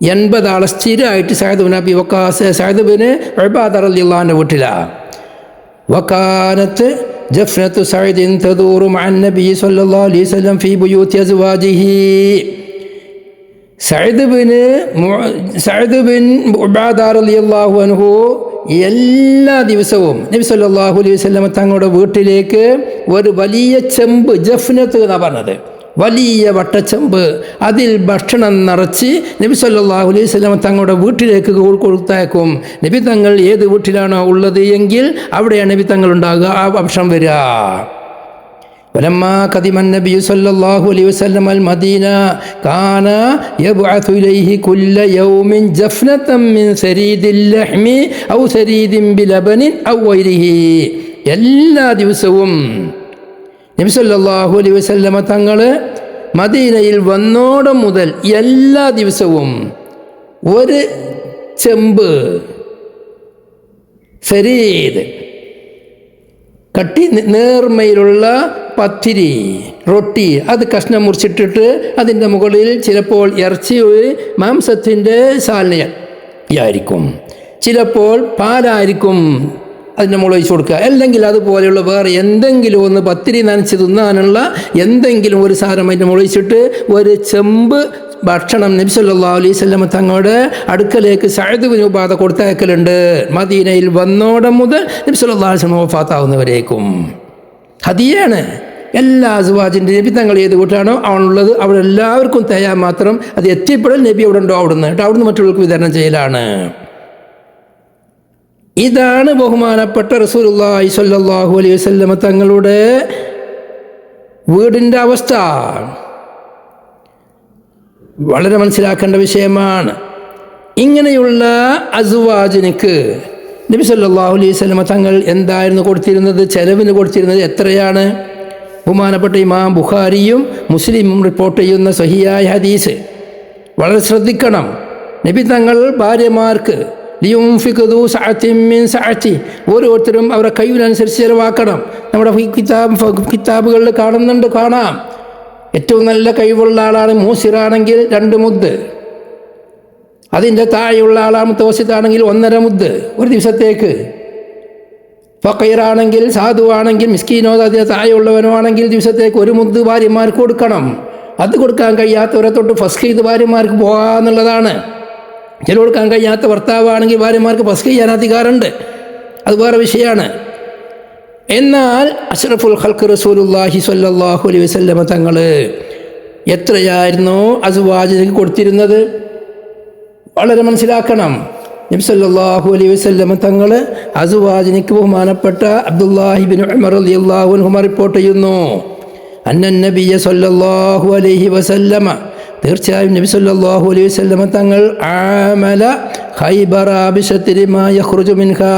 80 ആളെ സ്ഥിരമായിട്ട് Saad ibn Abi Waqqas Saad ibn Ubada റളിയല്ലാഹു അൻഹു വീട്ടിലാ. വകാനത്ത് ജഫ്നത്തു സഅദിൻ തദൂറു മഅൻ നബി സല്ലല്ലാഹു അലൈഹി വസല്ലം ഫീ ബുയൂതി അസ്വാജിഹി. സഅദ് ബിൻ ഉബാദ റളിയല്ലാഹു അൻഹു എല്ലാ ദിവസവും നബി സല്ലല്ലാഹു അലൈഹി വസല്ലം തങ്ങളുടെ വീട്ടിലേക്ക് ഒരു വലിയ ചെമ്പ്, ജഫ്നത്ത് എന്നാണ് പറഞ്ഞത്, വലിയ വട്ടച്ചെമ്പ്, അതിൽ ഭക്ഷണം നിറച്ച് നബി സല്ലല്ലാഹു അലൈഹി വസല്ലം തങ്ങളുടെ വീട്ടിലേക്ക് കൊടുത്തയക്കും. നബി തങ്ങൾ ഏത് വീട്ടിലാണോ ഉള്ളത് എങ്കിൽ അവിടെയാണ് നബി തങ്ങൾ ഉണ്ടാകുക, ആ ഭക്ഷണം വരിക. ولما قدم النبي صلى الله عليه وسلم المدينة كان يبعث إليه كل يوم جفنة من ثريد اللحم أو ثريد بلبن أو غيره. എല്ലാ ദിവസവും നബി സല്ലല്ലാഹു അലൈഹി വസല്ലമ തങ്ങൾ മദീനയിൽ വന്നോടം മുതൽ എല്ലാ ദിവസവും ഒരു ചെമ്പ് സരീദ്, കട്ടി നേർമയിലുള്ള പത്തിരി, റൊട്ടി, അത് കഷ്ണം മുറിച്ചിട്ടിട്ട് അതിൻ്റെ മുകളിൽ ചിലപ്പോൾ ഇറച്ചി മാംസത്തിൻ്റെ സാലനയായിരിക്കും, ചിലപ്പോൾ പാലായിരിക്കും അതിൻ്റെ മുകളിൽ ഒഴിച്ചു കൊടുക്കുക. അല്ലെങ്കിൽ അതുപോലെയുള്ള വേറെ എന്തെങ്കിലും ഒന്ന് പത്തിരി നനച്ച് തിന്നാനുള്ള എന്തെങ്കിലും ഒരു സാധനം അതിൻ്റെ മുകളിൽ ഒഴിച്ചിട്ട് ഒരു ചെമ്പ് ഭക്ഷണം നബി സല്ലല്ലാഹു അലൈഹി വസല്ലം തങ്ങളുടെ അടുക്കലേക്ക് സഅദ് ബിൻ ഉബാദ കൊടുത്തയക്കലുണ്ട്. മദീനയിൽ വന്നോടം മുതൽ നബി സല്ലല്ലാഹു അലൈഹി വസല്ലം വഫാത്താവുന്നവരേക്കും ഹദിയാണ്. എല്ലാ അസ്വാജിൻ്റെ നബി തങ്ങൾ ഏത് കൂട്ടാണോ അവനുള്ളത് അവിടെ എല്ലാവർക്കും തയ്യാൻ മാത്രം അത് എത്തിപ്പെടൽ നബി അവിടെ ഉണ്ടോ അവിടുന്ന് മറ്റുള്ളവർക്ക് വിതരണം ചെയ്യലാണ്. ഇതാണ് ബഹുമാനപ്പെട്ട റസൂലുള്ളാഹി സ്വല്ലല്ലാഹു അലൈഹി വസല്ലം തങ്ങളുടെ വീടിൻ്റെ അവസ്ഥ. വളരെ മനസ്സിലാക്കേണ്ട വിഷയമാണ്. ഇങ്ങനെയുള്ള അസ്വാജിനിക്ക് നബി സല്ലല്ലാഹു അലൈഹി വസല്ലം തങ്ങൾ എന്തായിരുന്നു കൊടുത്തിരുന്നത്? ചെലവിന് കൊടുത്തിരുന്നത് എത്രയാണ്? ബഹുമാനപ്പെട്ട ഇമാം ബുഖാരിയും മുസ്ലിമും റിപ്പോർട്ട് ചെയ്യുന്ന സഹിയായ ഹദീസ് വളരെ ശ്രദ്ധിക്കണം. നബി തങ്ങൾ ഭാര്യമാർക്ക് ഓരോരുത്തരും അവരുടെ കഴിവിനനുസരിച്ച് ചിലവാക്കണം. നമ്മുടെ കിതാബുകളിൽ കാണാം. ഏറ്റവും നല്ല കഴിവുള്ള ആളാണ് മൂസിറാണെങ്കിൽ 2 മുദ്ദ്, അതിൻ്റെ താഴെയുള്ള ആളാണ് മുത്തവസിത്താണെങ്കിൽ 1.5 മുദ്ദ് ഒരു ദിവസത്തേക്ക്. ഫക്കീറാണെങ്കിൽ സാധുവാണെങ്കിൽ മിസ്കീനോ അതിന് താഴെയുള്ളവനോ ആണെങ്കിൽ ദിവസത്തേക്ക് 1 മുദ്ദ് ഭാര്യമാർക്ക് കൊടുക്കണം. അത് കൊടുക്കാൻ കഴിയാത്തവരെ തൊട്ട് ഫസ്ക് ചെയ്ത് ഭാര്യമാർക്ക് പോകാമെന്നുള്ളതാണ്. ചില കൊടുക്കാൻ കഴിയാത്ത ഭർത്താവാണെങ്കിൽ ഭാര്യമാർക്ക് ഫസ്ക് ചെയ്യാൻ അധികാരമുണ്ട്, അത് വേറെ വിഷയമാണ്. എന്നാൽ അഷ്റഫുൽ ഖൽഖ് റസൂലുള്ളാഹി സ്വല്ലല്ലാഹു അലൈഹി വസല്ലം തങ്ങൾ എത്രയായിരുന്നു അസ്വാജിന് കൊടുത്തിരുന്നത്? വളരെ മനസ്സിലാക്കണം. നബി സല്ലല്ലാഹു അലൈഹി വസല്ലം തങ്ങൾ അസ്വാജിനിക്ക് ബഹുമാനപ്പെട്ട അബ്ദുല്ലാഹി ഇബ്നു ഉമർ റളിയല്ലാഹു അൻഹു റിപ്പോർട്ട് ചെയ്യുന്നു, അന്നൻ നബിയ സല്ലല്ലാഹു അലൈഹി വസല്ലം, തീർച്ചയായും നബി സല്ലല്ലാഹു അലൈഹി വസല്ലം തങ്ങൾ ആമല ഖൈബറ ബിശത്രി മാ യഖ്റുജു മിൻഹാ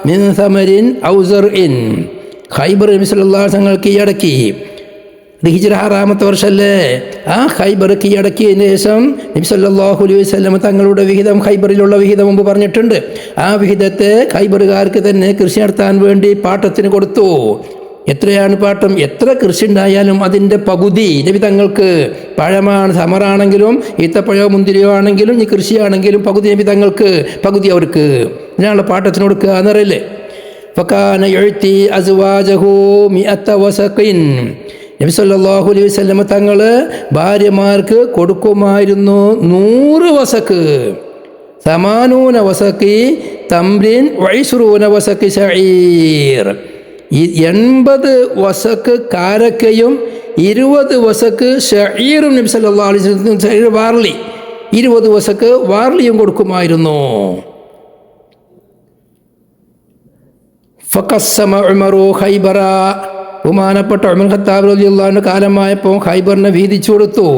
മിൻ സമരിൻ ഔ സർഇൻ. ഖൈബർ നബി സല്ലല്ലാഹു അലൈഹി തങ്ങൾ കീഴടക്കി. ഹിജ്റ 6-ാമത്തെ വർഷമല്ലേ? ആ ഖൈബർ കീഴടക്കിയതിന് ശേഷം നബി സല്ലല്ലാഹു അലൈഹി വസല്ലം തങ്ങളുടെ വിഹിതം, ഖൈബറിലുള്ള വിഹിതം മുമ്പ് പറഞ്ഞിട്ടുണ്ട്. ആ വിഹിതത്തെ ഖൈബറുകാർക്ക് തന്നെ കൃഷി നടത്താൻ വേണ്ടി പാട്ടത്തിന് കൊടുത്തു. എത്രയാണ് പാട്ടം? എത്ര കൃഷി ഉണ്ടായാലും അതിൻ്റെ പകുതി നബി തങ്ങൾക്ക്, പഴമാണ് സമറാണെങ്കിലും ഈത്തപ്പഴമോ മുന്തിരിയോ ആണെങ്കിലും ഈ കൃഷിയാണെങ്കിലും പകുതി നബി തങ്ങൾക്ക്, പകുതി അവർക്ക്. ഇതിനാണല്ലോ പാട്ടത്തിന് കൊടുക്കുക എന്നറിയില്ലേ? ഫകാന യുഅ്തി അസ്വാജഹു മിഅത വസഖിൻ. നബി സല്ലല്ലാഹു അലൈഹി വസല്ലം തങ്ങൾ ഭാര്യമാർക്ക് കൊടുക്കുമായിരുന്നു 100 വസക്ക്. 80 വസഖി തംറിൻ വ20 വസഖി ശഈർ. 80 വസക്ക് കാരക്കയും 20 വസക്ക് ഷഈറും നബി സല്ലല്ലാഹു അലൈഹി വസല്ലം വാർലി 20 വസക്ക് വാർലിയും കൊടുക്കുമായിരുന്നു. ഫഖസ്സമ ഉമറു ഖൈബറ. ബഹുമാനപ്പെട്ട ഉമർ ഖത്താബ് റളിയല്ലാഹു അൻഹു കാലമായപ്പോൾ ഖൈബറിനെ വീതിച്ചു കൊടുത്തു.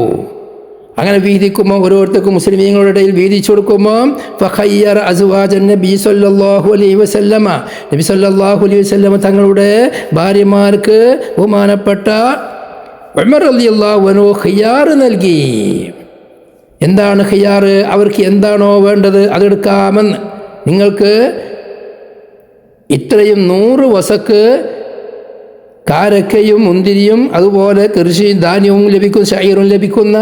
അങ്ങനെ വീതിക്കുമ്പോൾ ഓരോരുത്തർക്കും മുസ്ലിമീങ്ങളുടെ ഇടയിൽ വീതിച്ചു കൊടുക്കുമ്പോൾ ഫഖയ്യറ അസ്വാജൻ നബി സല്ലല്ലാഹു അലൈഹി വസല്ലമ. നബി സല്ലല്ലാഹു അലൈഹി വസല്ലമ തങ്ങളുടെ ഭാര്യമാർക്ക് ബഹുമാനപ്പെട്ട ഉമർ റളിയല്ലാഹു അൻഹു ഖിയാർ നൽകി. എന്താണ് ഖിയാർ? അവർക്ക് എന്താണോ വേണ്ടത് അതെടുക്കാമെന്ന്. നിങ്ങൾക്ക് ഇത്രയും 100 വസക്ക് കാരക്കയും മുന്തിരിയും അതുപോലെ കൃഷിയും ധാന്യവും ലഭിക്കും, ഷഈറും ലഭിക്കുന്ന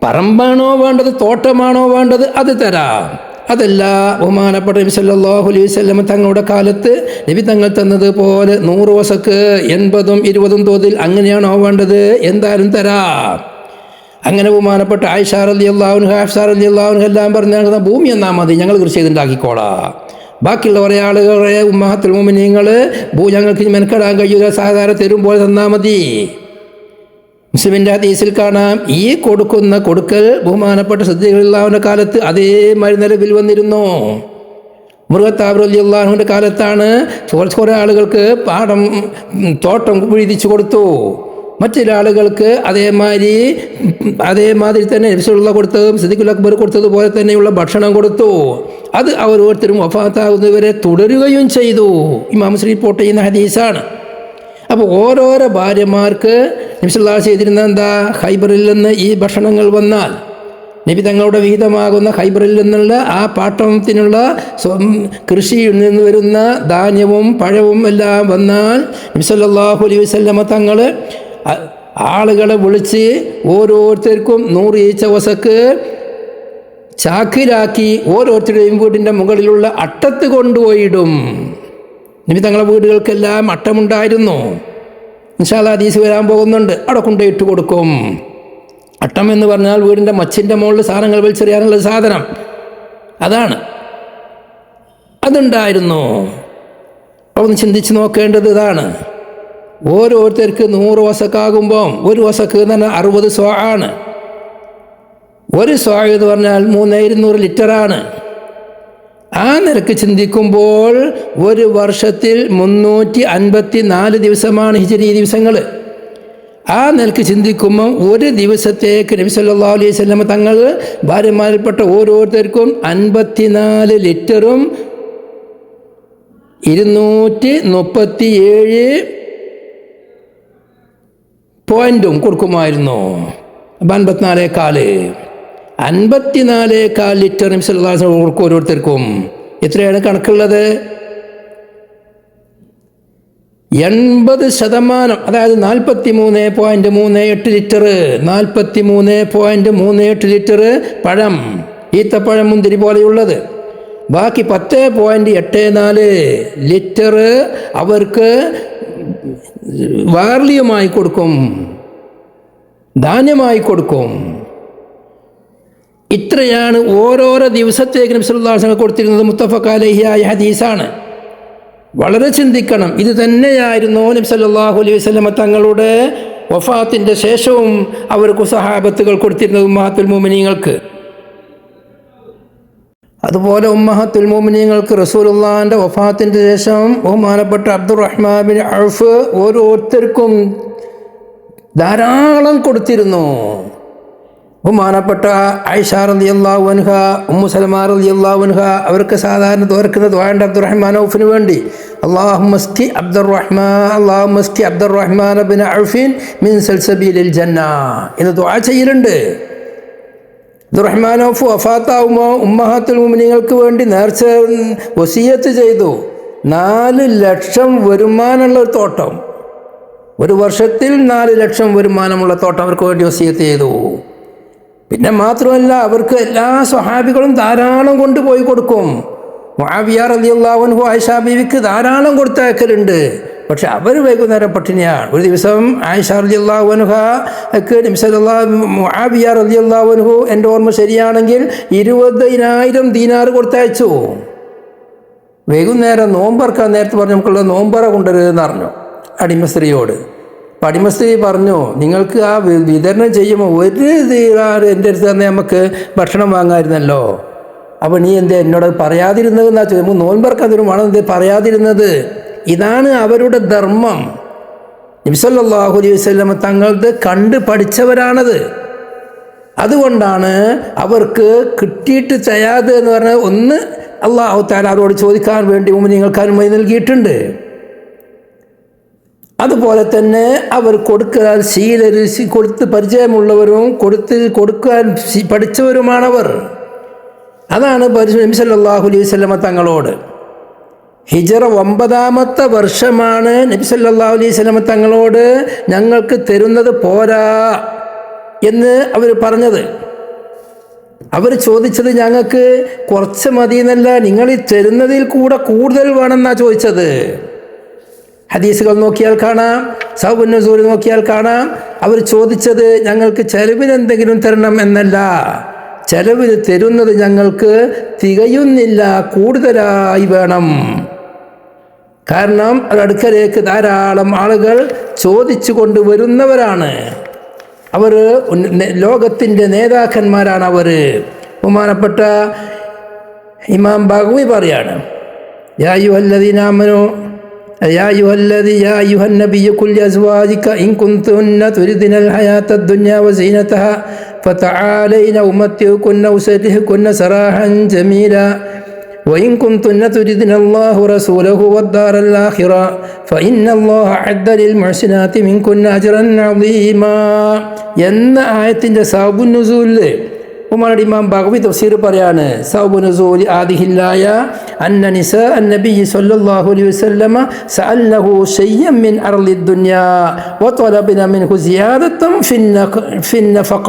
പറമ്പാണോ വേണ്ടത്, തോട്ടമാണോ വേണ്ടത്, അത് തരാം. അതല്ല, ബഹുമാനപ്പെട്ട നബി സല്ലല്ലാഹു അലൈഹി വസല്ലം തങ്ങളുടെ കാലത്ത് നബി തങ്ങൾ തന്നതുപോലെ 100 വസക്ക് 80ഉം 20ഉം തോതിൽ അങ്ങനെയാണോ വേണ്ടത്, എന്തായാലും തരാം. അങ്ങനെ ബഹുമാനപ്പെട്ട ആയിഷ റളിയല്ലാഹു അൻഹ, ഹഫ്സ റളിയല്ലാഹു അൻഹ എല്ലാം പറഞ്ഞാൽ ഭൂമി എന്നാൽ മതി, ഞങ്ങൾ കൃഷി ചെയ്തുണ്ടാക്കിക്കോളാം. ബാക്കിയുള്ള കുറേ ആളുകളെ ഉമ്മഹാത്തുൽ മുഅ്മിനീങ്ങൾ ഞങ്ങൾക്ക് മെനക്കെടാൻ കഴിയുക, സാധാരണ തരുമ്പോൾ തന്നാൽ മതി. മുസ്ലിമിൻ്റെ ഹദീസിൽ കാണാം, ഈ കൊടുക്കൽ ബഹുമാനപ്പെട്ട സിദ്ദീഖുള്ളാഹുവിൻ്റെ കാലത്ത് അതേമാതിരി നിലവിൽ വന്നിരുന്നു. ഉമർ ഖത്താബ് റളിയല്ലാഹു അൻഹുവിൻ്റെ കാലത്താണ് കുറേ ആളുകൾക്ക് തോട്ടം വീതിച്ചു കൊടുത്തു. മറ്റു ചില ആളുകൾക്ക് അതേമാതിരി തന്നെ റസൂലുള്ളാഹി കൊടുത്തതും സിദ്ദീഖുൽ അക്ബർ കൊടുത്തതുപോലെ തന്നെയുള്ള ഭക്ഷണം കൊടുത്തു. അത് അവർ ഓരോരുത്തരും വഫാത്താകുന്നവരെ തുടരുകയും ചെയ്തു. ഇമാം മുസ്ലിം റിപ്പോർട്ട് ചെയ്യുന്ന ഹദീസാണ്. അപ്പോൾ ഓരോരോ ഭാര്യമാർക്ക് നബി സല്ലല്ലാഹു അലൈഹി വസല്ലം ചെയ്തിരുന്നത് എന്താ? ഖൈബറിൽ നിന്ന് ഈ ഭക്ഷണങ്ങൾ വന്നാൽ, നബി തങ്ങളുടെ വിഹിതമാകുന്ന ഖൈബറിൽ നിന്നുള്ള ആ പാട്ടത്തിനുള്ള കൃഷിയിൽ നിന്ന് വരുന്ന ധാന്യവും പഴവും എല്ലാം വന്നാൽ നബി സല്ലല്ലാഹു അലൈഹി വസല്ലം തങ്ങൾ ആളുകളെ വിളിച്ച് ഓരോരുത്തർക്കും 100 ഈച്ച വസക്ക് ചാക്കിലാക്കി ഓരോരുത്തരുടെയും വീടിൻ്റെ മുകളിലുള്ള അട്ടത്ത് കൊണ്ടുപോയിടും. നബി തങ്ങളുടെ വീടുകൾക്കെല്ലാം അട്ടമുണ്ടായിരുന്നു. ഇൻഷാ അല്ലാഹ് ഹദീസ് വരാൻ പോകുന്നുണ്ട്. അവിടെ കൊണ്ടുപോയിട്ട് കൊടുക്കും. അട്ടം എന്ന് പറഞ്ഞാൽ വീടിൻ്റെ മച്ചിൻ്റെ മുകളിൽ സാധനങ്ങൾ വലിച്ചെറിയാനുള്ള സാധനം, അതാണ്. അതുണ്ടായിരുന്നു. ഒന്ന് ചിന്തിച്ച് നോക്കേണ്ടത് ഇതാണ്. ഓരോരുത്തർക്ക് 100 വസക്കാകുമ്പോൾ, ഒരു വസക്ക് എന്ന് പറഞ്ഞാൽ 60 സ്വ ആണ്. ഒരു സ്വ എന്ന് പറഞ്ഞാൽ 3200 ലിറ്ററാണ്. ആ നിരക്ക് ചിന്തിക്കുമ്പോൾ ഒരു വർഷത്തിൽ 354 ദിവസമാണ് ഹിജ്രി ദിവസങ്ങൾ. ആ നിലക്ക് ചിന്തിക്കുമ്പോൾ ഒരു ദിവസത്തേക്ക് നബി സല്ലല്ലാഹു അലൈഹി വസല്ലം തങ്ങൾ ഭാര്യമാരിൽപ്പെട്ട ഓരോരുത്തർക്കും 54 ലിറ്ററും 237 പോയിന്റും കൊടുക്കുമായിരുന്നു. 54 ലിറ്റർ നബി സല്ലല്ലാഹു അലൈഹി വസല്ലം കൊടുക്കും ഓരോരുത്തർക്കും. എത്രയാണ് കണക്കുള്ളത്? 80%, അതായത് 43.38 ലിറ്റർ, 43.38 ലിറ്റർ പഴം, ഈത്തപ്പഴം, മുന്തിരി പോലെയുള്ളത്. ബാക്കി 10.84 ലിറ്റർ അവർക്ക് വാർലിയുമായി കൊടുക്കും, ധാന്യമായി കൊടുക്കും. ഇത്രയാണ് ഓരോരോ ദിവസത്തേക്ക് നബി സല്ലല്ലാഹു അലൈഹി വസല്ലം കൊടുത്തിരുന്നത്. മുത്തഫഖ് അലൈഹിയായ ഹദീസാണ്. വളരെ ചിന്തിക്കണം. ഇത് തന്നെയായിരുന്നു നബി സല്ലല്ലാഹു അലൈഹി വസല്ലം തങ്ങളുടെ വഫാത്തിൻ്റെ ശേഷവും അവർക്ക് സഹാബത്തുകൾ കൊടുത്തിരുന്നത് ഉമ്മഹാത്തുൽ മുഅ്മിനീങ്ങൾക്ക്. അതുപോലെ ഉമ്മഹാത്തുൽ മുഅ്മിനീങ്ങൾക്ക് റസൂലുള്ളാഹിൻ്റെ വഫാത്തിൻ്റെ ശേഷം ബഹുമാനപ്പെട്ട അബ്ദുറഹ്മാൻ ബിൻ ഔഫ് ഓരോരുത്തർക്കും ധാരാളം കൊടുത്തിരുന്നു. ബഹുമാനപ്പെട്ട ആയിഷ റളിയല്ലാഹു അൻഹ, ഉമ്മു സലമ റളിയല്ലാഹു അൻഹ അവർക്ക് സാധാരണ തോർക്കുന്ന ദുആണ്ട് അബ്ദുറഹ്മാൻ ഔഫിന് വേണ്ടി അല്ലാഹുമ്മസ്കി അബ്ദുറഹ്മാൻ ബിൻ ഔഫിൻ മിൻ സൽസബീലിൽ ജന്ന എന്ന് ദുആ ചെയ്യലുണ്ട്. അബ്ദുറഹ്മാൻ ഔഫ് വഫാത്താവുമ്പോൾ ഉമ്മഹാത്തുൽ മുഅ്മിനീങ്ങൾക്ക് വേണ്ടി നേർച്ച വസിയത്ത് ചെയ്തു. 4 ലക്ഷം വരുമാനമുള്ള ഒരു തോട്ടം, ഒരു വർഷത്തിൽ 4 ലക്ഷം വരുമാനമുള്ള തോട്ടം അവർക്ക് വേണ്ടി വസിയത്ത് ചെയ്തു. പിന്നെ മാത്രമല്ല, അവർക്ക് എല്ലാ സ്വഹാബികളും ധാരാളം കൊണ്ടുപോയി കൊടുക്കും. മുആവിയ റളിയല്ലാഹു അൻഹു ആയിഷ ബീവിക്ക് ധാരാളം കൊടുത്തയക്കലുണ്ട്. പക്ഷെ അവർ വൈകുന്നേരം പട്ടിണിയാണ്. ഒരു ദിവസം ആയിഷ റളിയല്ലാഹു അൻഹക്ക് നബി സല്ലല്ലാഹു മുആവിയ റളിയല്ലാഹു അൻഹു, എൻ്റെ ഓർമ്മ ശരിയാണെങ്കിൽ 20,000 ദീനാർ കൊടുത്തയച്ചു. വൈകുന്നേരം നോമ്പറക്കാൻ നേരത്തെ പറഞ്ഞു, നമുക്കുള്ള നോമ്പറ കൊണ്ടുവരുതെന്ന് പറഞ്ഞു അടിമസ്ത്രീയോട്. അപ്പം അടിമസ്ത്രീ പറഞ്ഞു, നിങ്ങൾക്ക് ആ വിതരണം ചെയ്യുമ്പോൾ 1 ദീനാർ എൻ്റെ അടുത്ത് തന്നെ നമുക്ക് ഭക്ഷണം വാങ്ങാമായിരുന്നല്ലോ. അപ്പോൾ നീ എന്തേ എന്നോട് പറയാതിരുന്നത് എന്നാ ചോദിച്ചു. നോമ്പറക്കാൻ വേണം എന്തേ പറയാതിരുന്നത്? ഇതാണ് അവരുടെ ധർമ്മം. നബി സല്ലല്ലാഹു അലൈഹി വസല്ലം തങ്ങളുടെ കണ്ട് പഠിച്ചവരാണത്. അതുകൊണ്ടാണ് അവർക്ക് കിട്ടിയിട്ട് ചെയ്യാതെ എന്ന് പറഞ്ഞാൽ ഒന്ന് അല്ലാഹു തആല അവരോട് ചോദിക്കാൻ വേണ്ടി മുഅ്മിനീങ്ങൾക്ക് അനുമതി നൽകിയിട്ടുണ്ട്. അതുപോലെ തന്നെ അവർ കൊടുക്കാൻ കൊടുത്ത് പരിചയമുള്ളവരും കൊടുക്കാൻ പഠിച്ചവരുമാണവർ. അതാണ് നബി സല്ലല്ലാഹു അലൈഹി വസല്ലം തങ്ങളോട് ഹിജ്റ 9ാമത്തെ വർഷമാണ് നബി സല്ലല്ലാഹു അലൈഹി വസല്ലം തങ്ങളോട് ഞങ്ങൾക്ക് തരുന്നത് പോരാ എന്ന് അവർ പറഞ്ഞത്. അവർ ചോദിച്ചത് ഞങ്ങൾക്ക് കുറച്ച് മതി എന്നല്ല, നിങ്ങൾ ഈ തരുന്നതിൽ കൂടെ കൂടുതൽ വേണമെന്നാണ് ചോദിച്ചത്. ഹദീസുകൾ നോക്കിയാൽ കാണാം, സബബുൻ നുസൂൽ നോക്കിയാൽ കാണാം. അവർ ചോദിച്ചത് ഞങ്ങൾക്ക് ചെലവിന് എന്തെങ്കിലും തരണം എന്നല്ല, ചെലവിന് തരുന്നത് ഞങ്ങൾക്ക് തികയുന്നില്ല, കൂടുതലായി വേണം. കാരണം അടുക്കലേക്ക് ധാരാളം ആളുകൾ ചോദിച്ചു കൊണ്ടുവരുന്നവരാണ്. അവർ ലോകത്തിൻ്റെ നേതാക്കന്മാരാണ്. അവർ ബഹുമാനപ്പെട്ട ഇമാം ബഗവി പറയാണ്, യാ അയ്യുഹല്ലദീന ആമനൂ يا أيها النبي قل لأزواجك إن كنتن تردن الحياة الدنيا وزينتها فتعالين أمتعكن وأسرحكن سراحا جميلا وإن كنتن تردن الله ورسوله والدار الآخرة فإن الله أعد للمحسنات منكن أجرا عظيما എന്ന ആയത്തിൻ്റെ സബബുൻ നുസൂൽ ഉമറുടെ ഇമാം ബഗവി തഫ്സീർ പറയാണ്, സബബുൻ നുസൂൽ ആദിഹില്ലായ അന്ന നിസാ നബി സല്ലല്ലാഹു അലൈഹി വസല്ലം സഅൽനഹു ശൈഅൻ മിൻ അർളി ദുനിയ വതലബന മിൻഹു സിയാദതൻ ഫിൻ നഫഖ.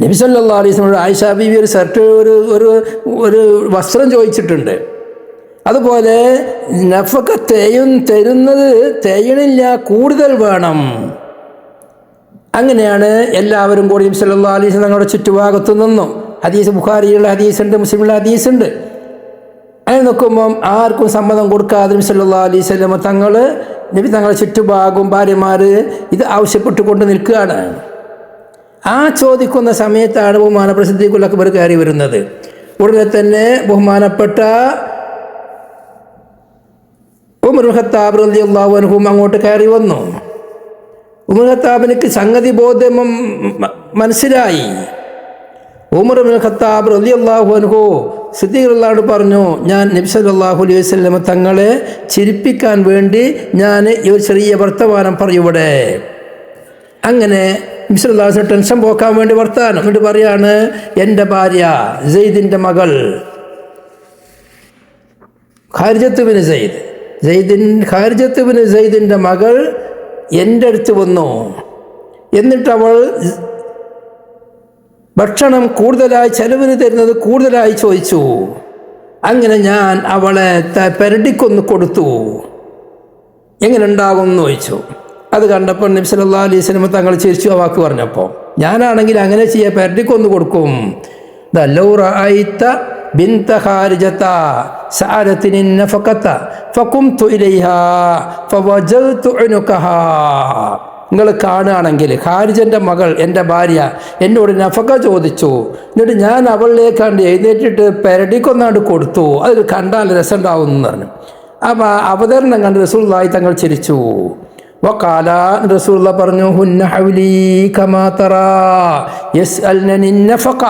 നബി സല്ലല്ലാഹു അലൈഹി വസല്ലം ആയിഷ ബീവി ഒരു വസ്ത്രം ചോദിച്ചിട്ടുണ്ട്. അതുപോലെ നഫക്ക തരുന്നത് തേയണില്ല, കൂടുതൽ വേണം. അങ്ങനെയാണ് എല്ലാവരും കൂടി നബി സല്ലല്ലാഹു അലൈഹി വസല്ലം തങ്ങളുടെ ചുറ്റുഭാഗത്തു നിന്നും, ഹദീസ് ബുഖാരിയുള്ള ഹദീസുണ്ട്, മുസ്ലിമുള്ള ഹദീസുണ്ട്. അങ്ങനെ നോക്കുമ്പം ആർക്കും സമ്മതം കൊടുക്കാതെ നബി സല്ലല്ലാഹു അലൈഹി വസല്ലം നബി തങ്ങളുടെ ചുറ്റുഭാഗവും ഭാര്യമാർ ഇത് ആവശ്യപ്പെട്ടുകൊണ്ട് നിൽക്കുകയാണ്. ആ ചോദിക്കുന്ന സമയത്താണ് ബഹുമാനപ്പെട്ട സിദ്ദീഖുൽ അക്ബർ കയറി വരുന്നത്. ഉടനെ തന്നെ ബഹുമാനപ്പെട്ട ഉമർ ഖത്താബ് റളിയല്ലാഹു അൻഹു അങ്ങോട്ട് കയറി വന്നു. ഉമർ ഖത്താബിന് സംഗതി ബോധ്യം മനസ്സിലായി. ഉമർ ഖത്താബ് റളിയല്ലാഹു അൻഹു സിദ്ദീഖ് റളിയല്ലാഹു പറഞ്ഞു, ഞാൻ നബി സല്ലല്ലാഹു അലൈഹി വസല്ലം തങ്ങളെ ചിരിപ്പിക്കാൻ വേണ്ടി ഞാൻ ഈ ഒരു ചെറിയ വർത്തമാനം പറയൂടെ. അങ്ങനെ നബി സല്ലല്ലാഹു അലൈഹി വസല്ലം ടെൻഷൻ പോക്കാൻ വേണ്ടി വർത്താനം എന്നിട്ട് പറയാണ്, എൻ്റെ ഭാര്യ സെയ്ദിൻ്റെ മകൾ ഖാരിജത്ത് ബിൻ സെയ്ദിൻ്റെ മകൾ എൻ്റെ അടുത്ത് വന്നു. എന്നിട്ട് അവൾ ഭക്ഷണം കൂടുതലായി ചെലവിന് തരുന്നത് കൂടുതലായി ചോദിച്ചു. അങ്ങനെ ഞാൻ അവളെ പെരടിക്കൊന്ന് കൊടുത്തു. എങ്ങനെ ഉണ്ടാകും എന്ന് ചോദിച്ചു. അത് കണ്ടപ്പോൾ നബി സല്ലല്ലാഹു അലൈഹി വസല്ലം തങ്ങൾ ചിരിച്ചു ആ വാക്ക് പറഞ്ഞപ്പോൾ. ഞാനാണെങ്കിൽ അങ്ങനെ ചെയ്യാൻ പെരടിക്കൊന്ന് കൊടുക്കും. ലൗ റഅയ്ത ബിൻത ഖാരിജത സഅലത്നി നഫഖത ഫഖുംതു ഇലൈഹാ ഫവജൽതു ഉനുകഹാ. നിങ്ങൾ കാണുകയാണെങ്കിൽ ഖാരിജൻ്റെ മകൾ എൻ്റെ ഭാര്യ എന്നോട് നഫഖ ചോദിച്ചു, എന്നിട്ട് ഞാൻ അവളിലേക്കാണ്ട് എഴുന്നേറ്റിട്ട് പെരടിക്കൊന്നാണ്ട് കൊടുത്തു. അത് കണ്ടാൽ രസമുണ്ടാവും എന്ന് പറഞ്ഞു. അപ്പോൾ അവതരണം കണ്ട് റസൂലുള്ളാഹി തങ്ങൾ ചിരിച്ചു. വഖാല റസൂലുള്ളാഹി പറഞ്ഞു, ഹുന്ന ഹൗലി കമാ തറാ യസ്അൽനനി നഫഖ.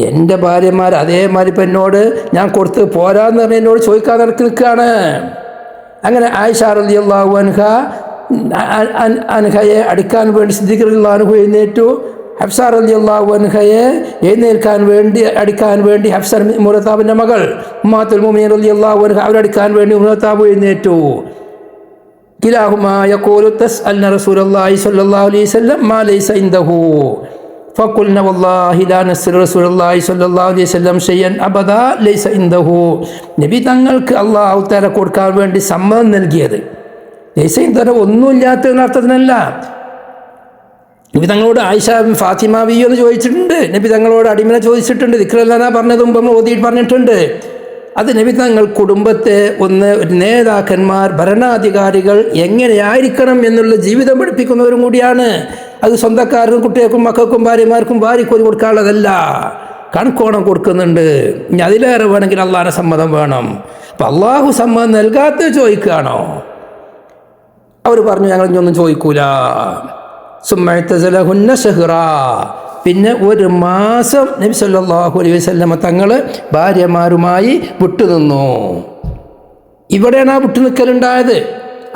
എൻ്റെ ഭാര്യമാർ അതേമാതിരി ഇപ്പം എന്നോട് ഞാൻ കൊടുത്ത് പോരാന്ന് പറഞ്ഞ് എന്നോട് ചോദിക്കാൻ നിൽക്കുകയാണ്. അങ്ങനെ ആയിഷ റളിയല്ലാഹു അൻഹയെ അടിക്കാൻ വേണ്ടി സിദ്ദീഖ് റളിയല്ലാഹു അൻഹു എഴുന്നേറ്റു. ഹഫ്സ റളിയല്ലാഹു അൻഹയെ അടിക്കാൻ വേണ്ടി ഹഫ്സ ഉമർ ഖത്താബിൻ്റെ മകൾ ഉമ്മാത്തുൽ മുഅ്മിനീൻ റളിയല്ലാഹു അൻഹ അവരടിക്കാൻ വേണ്ടി ഉമർ ഖത്താബ് എഴുന്നേറ്റു. കിലാഹുമാ യഖൂലു തസ്അൽന റസൂലല്ലാഹി സ്വല്ലല്ലാഹു അലൈഹി വസല്ലം മാ ലൈസ ഇൻദഹു ഫഖുൽന വല്ലാഹി ലാ നസ്അലു റസൂലല്ലാഹി സ്വല്ലല്ലാഹു അലൈഹി വസല്ലം ഷൈഅൻ അബദാ ലൈസ ഇൻദഹു. നബി തങ്ങൾക്ക് അല്ലാഹു തആല കൊടുക്കാൻ വേണ്ടി സമ്മതം നൽകിയത് ലൈസ ഇൻദഹു ഒന്നുമില്ലാത്ത അർത്ഥത്തിനല്ല. നബി തങ്ങളോട് ആയിഷ ഫാത്തിമ ബിവി എന്ന് ചോദിച്ചിട്ടുണ്ട്. നബി തങ്ങളോട് അടിമനെ ചോദിച്ചിട്ടുണ്ട്. ദിക്റല്ലാനാ പറഞ്ഞത് മുമ്പ് ഓതിയിട്ട് പറഞ്ഞിട്ടുണ്ട്. അത് നബി തങ്ങൾ കുടുംബത്തെ ഒരു നേതാക്കന്മാർ ഭരണാധികാരികൾ എങ്ങനെയായിരിക്കണം എന്നുള്ള ജീവിതം പഠിപ്പിക്കുന്നവരും കൂടിയാണ്. അത് സ്വന്തക്കാർക്കും കുട്ടികൾക്കും മക്കൾക്കും ഭാര്യമാർക്കും വാരിക്കോരി കൊടുക്കാനുള്ളതല്ല, കണക്കോണം കൊടുക്കുന്നുണ്ട്. ഇനി അതിലേറെ വേണമെങ്കിൽ അള്ളാഹുവിൻ്റെ സമ്മതം വേണം. അപ്പം അള്ളാഹു സമ്മതം നൽകാത്ത ചോദിക്കുകയാണോ? അവർ പറഞ്ഞു ഞങ്ങൾ ഇനിയൊന്നും ചോദിക്കൂല. സുമ്മഅ്തസലഹുന്ന ശഹ്റാ. പിന്നെ ഒരു മാസം നബി സല്ലല്ലാഹു അലൈഹി വസല്ലം തങ്ങൾ ഭാര്യമാരുമായി വിട്ടുനിന്നു. ഇവിടെയാണ് ആ വിട്ടുനിൽക്കലുണ്ടായത്.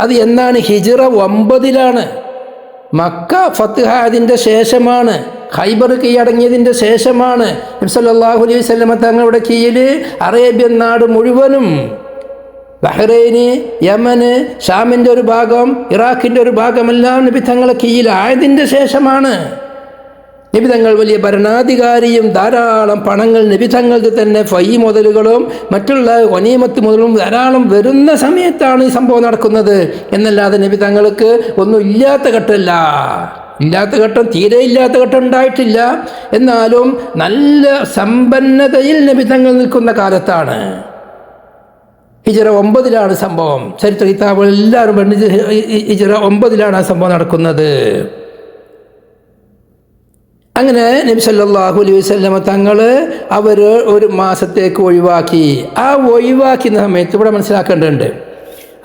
അത് എന്നാണ്? ഹിജ്റ 9 മക്ക ഫത്ഹ് ആയതിൻ്റെ ശേഷമാണ്, ഖൈബർ കീഴടങ്ങിയതിൻ്റെ ശേഷമാണ് നബി സല്ലല്ലാഹു അലൈഹി വസല്ലം തങ്ങളുടെ കീഴിൽ അറേബ്യൻ നാട് മുഴുവനും, ബഹ്റൈന്, യമന്, ഷാമിൻ്റെ ഒരു ഭാഗം, ഇറാഖിൻ്റെ ഒരു ഭാഗമെല്ലാം നബി തങ്ങളെ കീഴിലായതിൻ്റെ ശേഷമാണ്. നബി തങ്ങൾ വലിയ ഭരണാധികാരിയും ധാരാളം പണങ്ങൾ നബി തങ്ങൾക്ക് തന്നെ ഫൈ മുതലുകളും മറ്റുള്ള ഗനീമത്ത് മുതലും ധാരാളം വരുന്ന സമയത്താണ് ഈ സംഭവം നടക്കുന്നത്. എന്നല്ലാതെ നബി തങ്ങൾക്ക് ഒന്നും ഇല്ലാത്ത ഘട്ടമല്ല. ഇല്ലാത്ത ഘട്ടം, തീരെ ഇല്ലാത്ത ഘട്ടം ഉണ്ടായിട്ടില്ല. എന്നാലും നല്ല സമ്പന്നതയിൽ നബി തങ്ങൾ നിൽക്കുന്ന കാലത്താണ്. ഹിജ്റ 9 സംഭവം. ചരിത്ര കിതാബുകൾ എല്ലാവരും ഹിജ്റ 9 ആ സംഭവം നടക്കുന്നത്. അങ്ങനെ നബി സല്ലല്ലാഹു അലൈഹി വസല്ലം തങ്ങൾ അവർ ഒരു മാസത്തേക്ക് ഒഴിവാക്കി. ആ ഒഴിവാക്കുന്ന സമയത്ത് ഇവിടെ മനസ്സിലാക്കേണ്ടതുണ്ട്.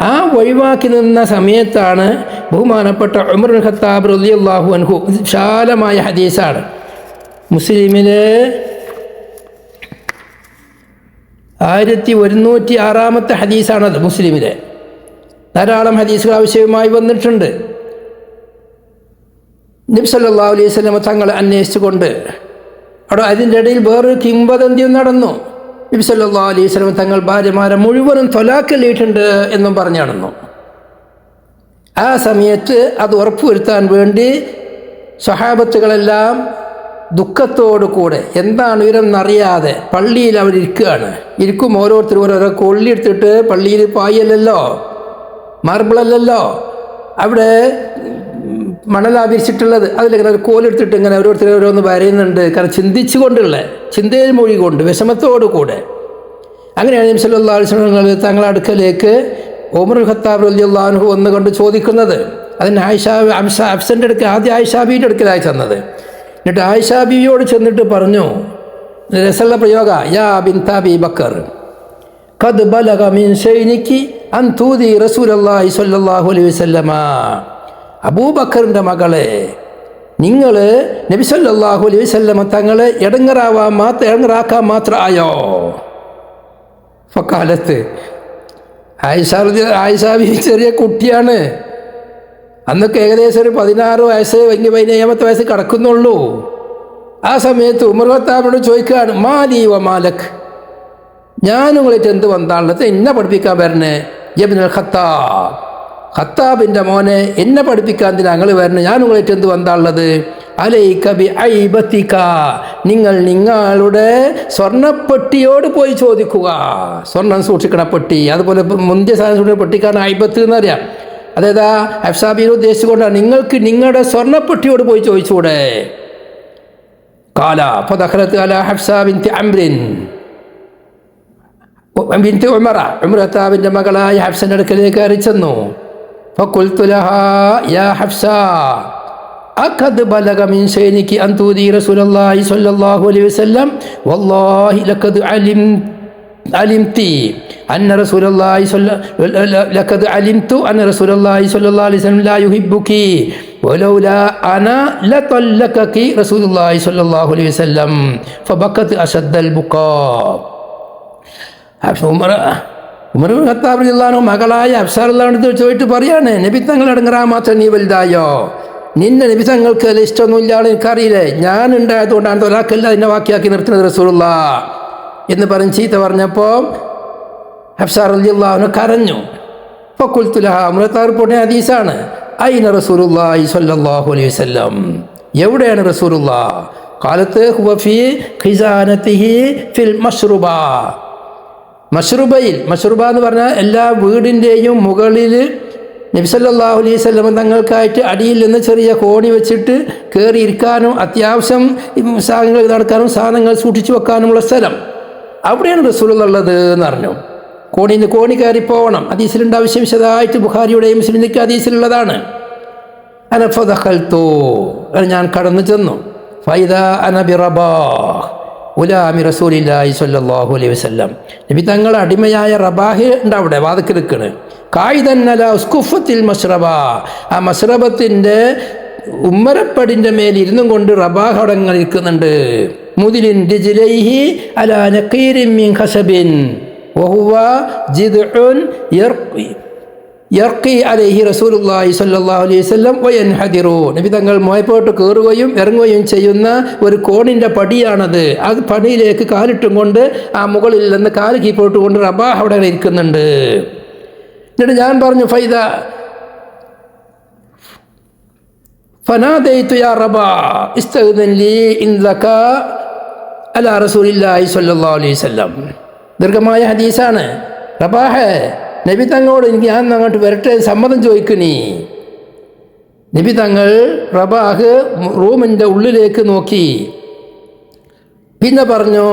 ആ ഒഴിവാക്കി നിന്ന സമയത്താണ് ബഹുമാനപ്പെട്ട ഉമർ ഖത്താബ് റളിയല്ലാഹു അൻഹു, വിശാലമായ ഹദീസാണ്, മുസ്ലിമിലെ 1106 ഹദീസാണത്. മുസ്ലിമിലെ ധാരാളം ഹദീസുകൾ ആവശ്യമായി വന്നിട്ടുണ്ട്. നബി സല്ലല്ലാഹു അലൈഹി വസല്ലം തങ്ങളെ അന്വേഷിച്ചുകൊണ്ട് അവിടെ അതിൻ്റെ ഇടയിൽ വേറൊരു കിംവദന്തിയും നടന്നു. നബി സല്ലല്ലാഹു അലൈഹി വസല്ലം തങ്ങൾ ഭാര്യമാരെ മുഴുവനും തൊലാക്കല്ലിട്ടുണ്ട് എന്നും പറഞ്ഞു നടന്നു. ആ സമയത്ത് അത് ഉറപ്പുവരുത്താൻ വേണ്ടി സ്വഹാബത്തുകളെല്ലാം ദുഃഖത്തോടു കൂടെ എന്താണ് വിവരം എന്നറിയാതെ പള്ളിയിൽ അവരിയ്ക്കുകയാണ്. ഇരിക്കും ഓരോരുത്തരും ഓരോരോ കൊള്ളി എടുത്തിട്ട്, പള്ളിയിൽ പായല്ലല്ലോ, മാർബിളല്ലല്ലോ, അവിടെ മണലാ വിരിച്ചിട്ടുള്ളത്, അതിലിങ്ങനെ ഒരു കോലെടുത്തിട്ട് ഇങ്ങനെ ഓരോരുത്തർ ഓരോന്ന് വരയുന്നുണ്ട്. കാരണം ചിന്തിച്ചു കൊണ്ടുള്ള, ചിന്തയിൽ മൊഴികൊണ്ട്, വിഷമത്തോടു കൂടെ. അങ്ങനെയാണ് നബി സല്ലല്ലാഹു അലൈഹി വസല്ലം തങ്ങളുടെ അടുക്കലേക്ക് ഉമർ ഖത്താബ് റളിയല്ലാഹു അൻഹു വന്നുകൊണ്ട് ചോദിക്കുന്നത്. അതിന് ഹഫ്സൻ്റെ അടുക്കൽ ആദ്യം ആയിഷാ ബീവിയുടെ അടുക്കലായി ചെന്നത്. എന്നിട്ട് ആയിഷാ ബീവിയോട് ചെന്നിട്ട് പറഞ്ഞു, രസമുള്ള പ്രയോഗ, യാ ബിൻത അബീ ബക്കർ ഖദ് ബലഗ മിൻ ശൈനികി അൻ തൂദി റസൂലല്ലാഹി സ്വല്ലല്ലാഹു അലൈഹി വസല്ലമ. അബൂബക്കറിൻ്റെ മകളെ, നിങ്ങൾ നബി സല്ലല്ലാഹു അലൈഹി വസല്ലമ തങ്ങളെ ഇടങ്ങറാക്കാൻ മാത്രം ആയോ? ഫക്കാലത്ത് ആയിഷാ ബീവി ചെറിയ കുട്ടിയാണ്. അന്നൊക്കെ ഏകദേശം ഒരു 16 വയസ്സ്, 17 വയസ്സ് കിടക്കുന്നുള്ളൂ. ആ സമയത്ത് ഉമർ ഖത്താബിനോട് ചോദിക്കുകയാണ്, മാലി വ മാലക്, ഞാൻ നിങ്ങളായിട്ട് എന്ത് ബന്ധമാണുള്ളത്? എന്നെ പഠിപ്പിക്കാൻ വരണേ? ഇബ്നുൽ ഖത്താബ്, ഖത്താബിൻ്റെ മോനെ എന്നെ പഠിപ്പിക്കാൻ ഞങ്ങൾ വരണേ, ഞാൻ നിങ്ങളായിട്ട് എന്ത് ബന്ധമാണുള്ളത്? അലൈക ബി ഐബതിക, നിങ്ങൾ നിങ്ങളുടെ സ്വർണ്ണപ്പെട്ടിയോട് പോയി ചോദിക്കുക. സ്വർണ്ണം സൂക്ഷിക്കണ പെട്ടി, അതുപോലെ മുന്തിയ സാധനം സൂക്ഷിക്കുന്ന പെട്ടിക്കാണ് ഐബത്ത് എന്നറിയാം. അതായത് ഹഫ്സാ ബീവി ഉദ്ദേശിച്ചുകൊണ്ടാണ്, നിങ്ങൾക്ക് നിങ്ങളുടെ സ്വർണ്ണപ്പെട്ടിയോട് പോയി ചോദിച്ചൂടെ? കാല ഫദഖലത് അലാ ഹഫ്സാ ബിൻതി അംറിൻ ബിൻതി ഉമറ, ഉമർ ഖത്താബിൻ്റെ മകളായ ഹഫ്സൻ്റെ അടുക്കലേക്ക് കയറി ചെന്നു. ഫഖുൽതു ലഹാ യാ ഹഫ്സാ അഖദ് ബലഗ മിൻ ശൈനികി അൻ തൂദി റസൂലല്ലാഹി സ്വല്ലല്ലാഹു അലൈഹി വസല്ലം വല്ലാഹി ലഖദ് അലിംതി അന്ന റസൂലല്ലാഹി ലഖദ് അലിംതു അന്ന റസൂലല്ലാഹി സ്വല്ലല്ലാഹു അലൈഹി വസല്ലം ലാ യുഹിബ്ബുകി വലൗലാ അനാ ലതല്ലഖകി റസൂലുള്ളാഹി സ്വല്ലല്ലാഹു അലൈഹി വസല്ലം ഫബക്കത് അശദ്ദൽ ബുക്കാ. ഉമർ ഖത്താബ് റളിയല്ലാഹു അൻഹു മകളായ ഹഫ്സ റളിയല്ലാഹു അൻഹ ചോദിച്ചിട്ട് പറയാണ്, നബി തങ്ങൾ ഇടങ്ങറാൻ മാത്രം നീ വലുതായോ? നിന്നെ നബി തങ്ങൾക്ക് ഇഷ്ടമൊന്നുമില്ലാതെ എനിക്കറിയില്ലേ, ഞാൻ ഉണ്ടായതുകൊണ്ടാണ് ഒരാൾക്കല്ല എന്നെ വാക്കിയാക്കി നിർത്തുന്നത് റസൂലുള്ളാഹ് എന്ന് പറഞ്ഞ് ചീത്ത പറഞ്ഞപ്പോൾ ഹഫ്സ റളിയല്ലാഹു അൻഹ കരഞ്ഞു. ഫഖുൽതു ലഹാ, ഉമർ ഖത്താബ് റിപ്പോർട്ട് ഹദീസാണ്, ഐന റസൂലുള്ളാഹി സ്വല്ലല്ലാഹു അലൈഹി വസല്ലം, എവിടെയാണ് റസൂലുള്ളാഹ്? ഖാലത്ത് ഹുവ ഫീ ഖിസാനതിഹി ഫിൽ മശ്റുബ. മശ്റുബ എന്ന് പറഞ്ഞാൽ എല്ലാ വീടിൻ്റെയും മുകളിൽ നബി സല്ലല്ലാഹു അലൈഹി വസല്ലം തങ്ങൾക്കായിട്ട് അടിയിൽ നിന്ന് ചെറിയ കോണി വെച്ചിട്ട് കയറിയിരിക്കാനും അത്യാവശ്യം സാധനങ്ങൾ നടക്കാനും സാധനങ്ങൾ സൂക്ഷിച്ചു വെക്കാനുമുള്ള സ്ഥലം, അവിടെയാണ് റസൂലുള്ളാഹി ഉള്ളത് എന്ന് പറഞ്ഞു. കോണി കയറി പോകണം. ഹദീസിലുണ്ട് ആവശ്യം, വിശദമായിട്ട് ബുഖാരിയുടെയും മുസ്ലിമിൻ്റെ ഹദീസിലുള്ളതാണ്. അന ഫദഖൽതു, ഞാൻ കടന്നു ചെന്നു. ഫൈദാ അന ബിറബാഹ് ഉലാമി റസൂലില്ലാഹി സ്വല്ലല്ലാഹു അലൈഹി വസല്ലം, നബി തങ്ങൾ അടിമയായ റബാഹ് ഉണ്ട് അവിടെ വാതിക്കൽ നിൽക്കണ്. കായിദൻ അലാ ഉസ്കുഫത്തിൽ മശ്റബ, ആ മശ്റബത്തിൻ്റെ ഉമ്മരപ്പടിൻ്റെ മേൽ ഇരുന്നും കൊണ്ട് റബാഹ് അടങ്ങൾ ഇരിക്കുന്നുണ്ട്. മുദിലിൻ ദിജ്ലൈഹി അലാ നഖീരിൻ മിൻ ഖശബിൻ വഹുവ ജിദ്ഉൻ യർഖി അലൈഹി റസൂലുള്ളാഹി സ്വല്ലല്ലാഹു അലൈഹി വസല്ലം വയൻഹദിറു, നബി തങ്ങൾ മോയപ്പോട്ട് കയറുകയും ഇറങ്ങുകയും ചെയ്യുന്ന ഒരു കോണിൻ്റെ പടിയാണത്. അത് പടിയിലേക്ക് കാലിട്ടും കൊണ്ട് ആ മുകളിൽ നിന്ന് കാല് കീപ്പോട്ട് കൊണ്ട് റബാഹ് അവിടെ ഇരിക്കുന്നുണ്ട്. എന്നിട്ട് ഞാൻ പറഞ്ഞു, ഫൈദ ഫനാദൈതു യാ റബാഹ് ഇസ്തഗ്ദിൻ ലീ ഇൻദക അലാ റസൂലില്ലാഹി സ്വല്ലല്ലാഹു അലൈഹി വസല്ലം. ദീർഘമായ ഹദീസാണ്. റബാഹ്, നബി തങ്ങളോട് ഞാൻ അങ്ങോട്ട് വരട്ടെ സമ്മതം ചോദിക്കണീ. നബി തങ്ങൾ റബാഹ് റൂമിൻ്റെ ഉള്ളിലേക്ക് നോക്കി, പിന്നെ പറഞ്ഞു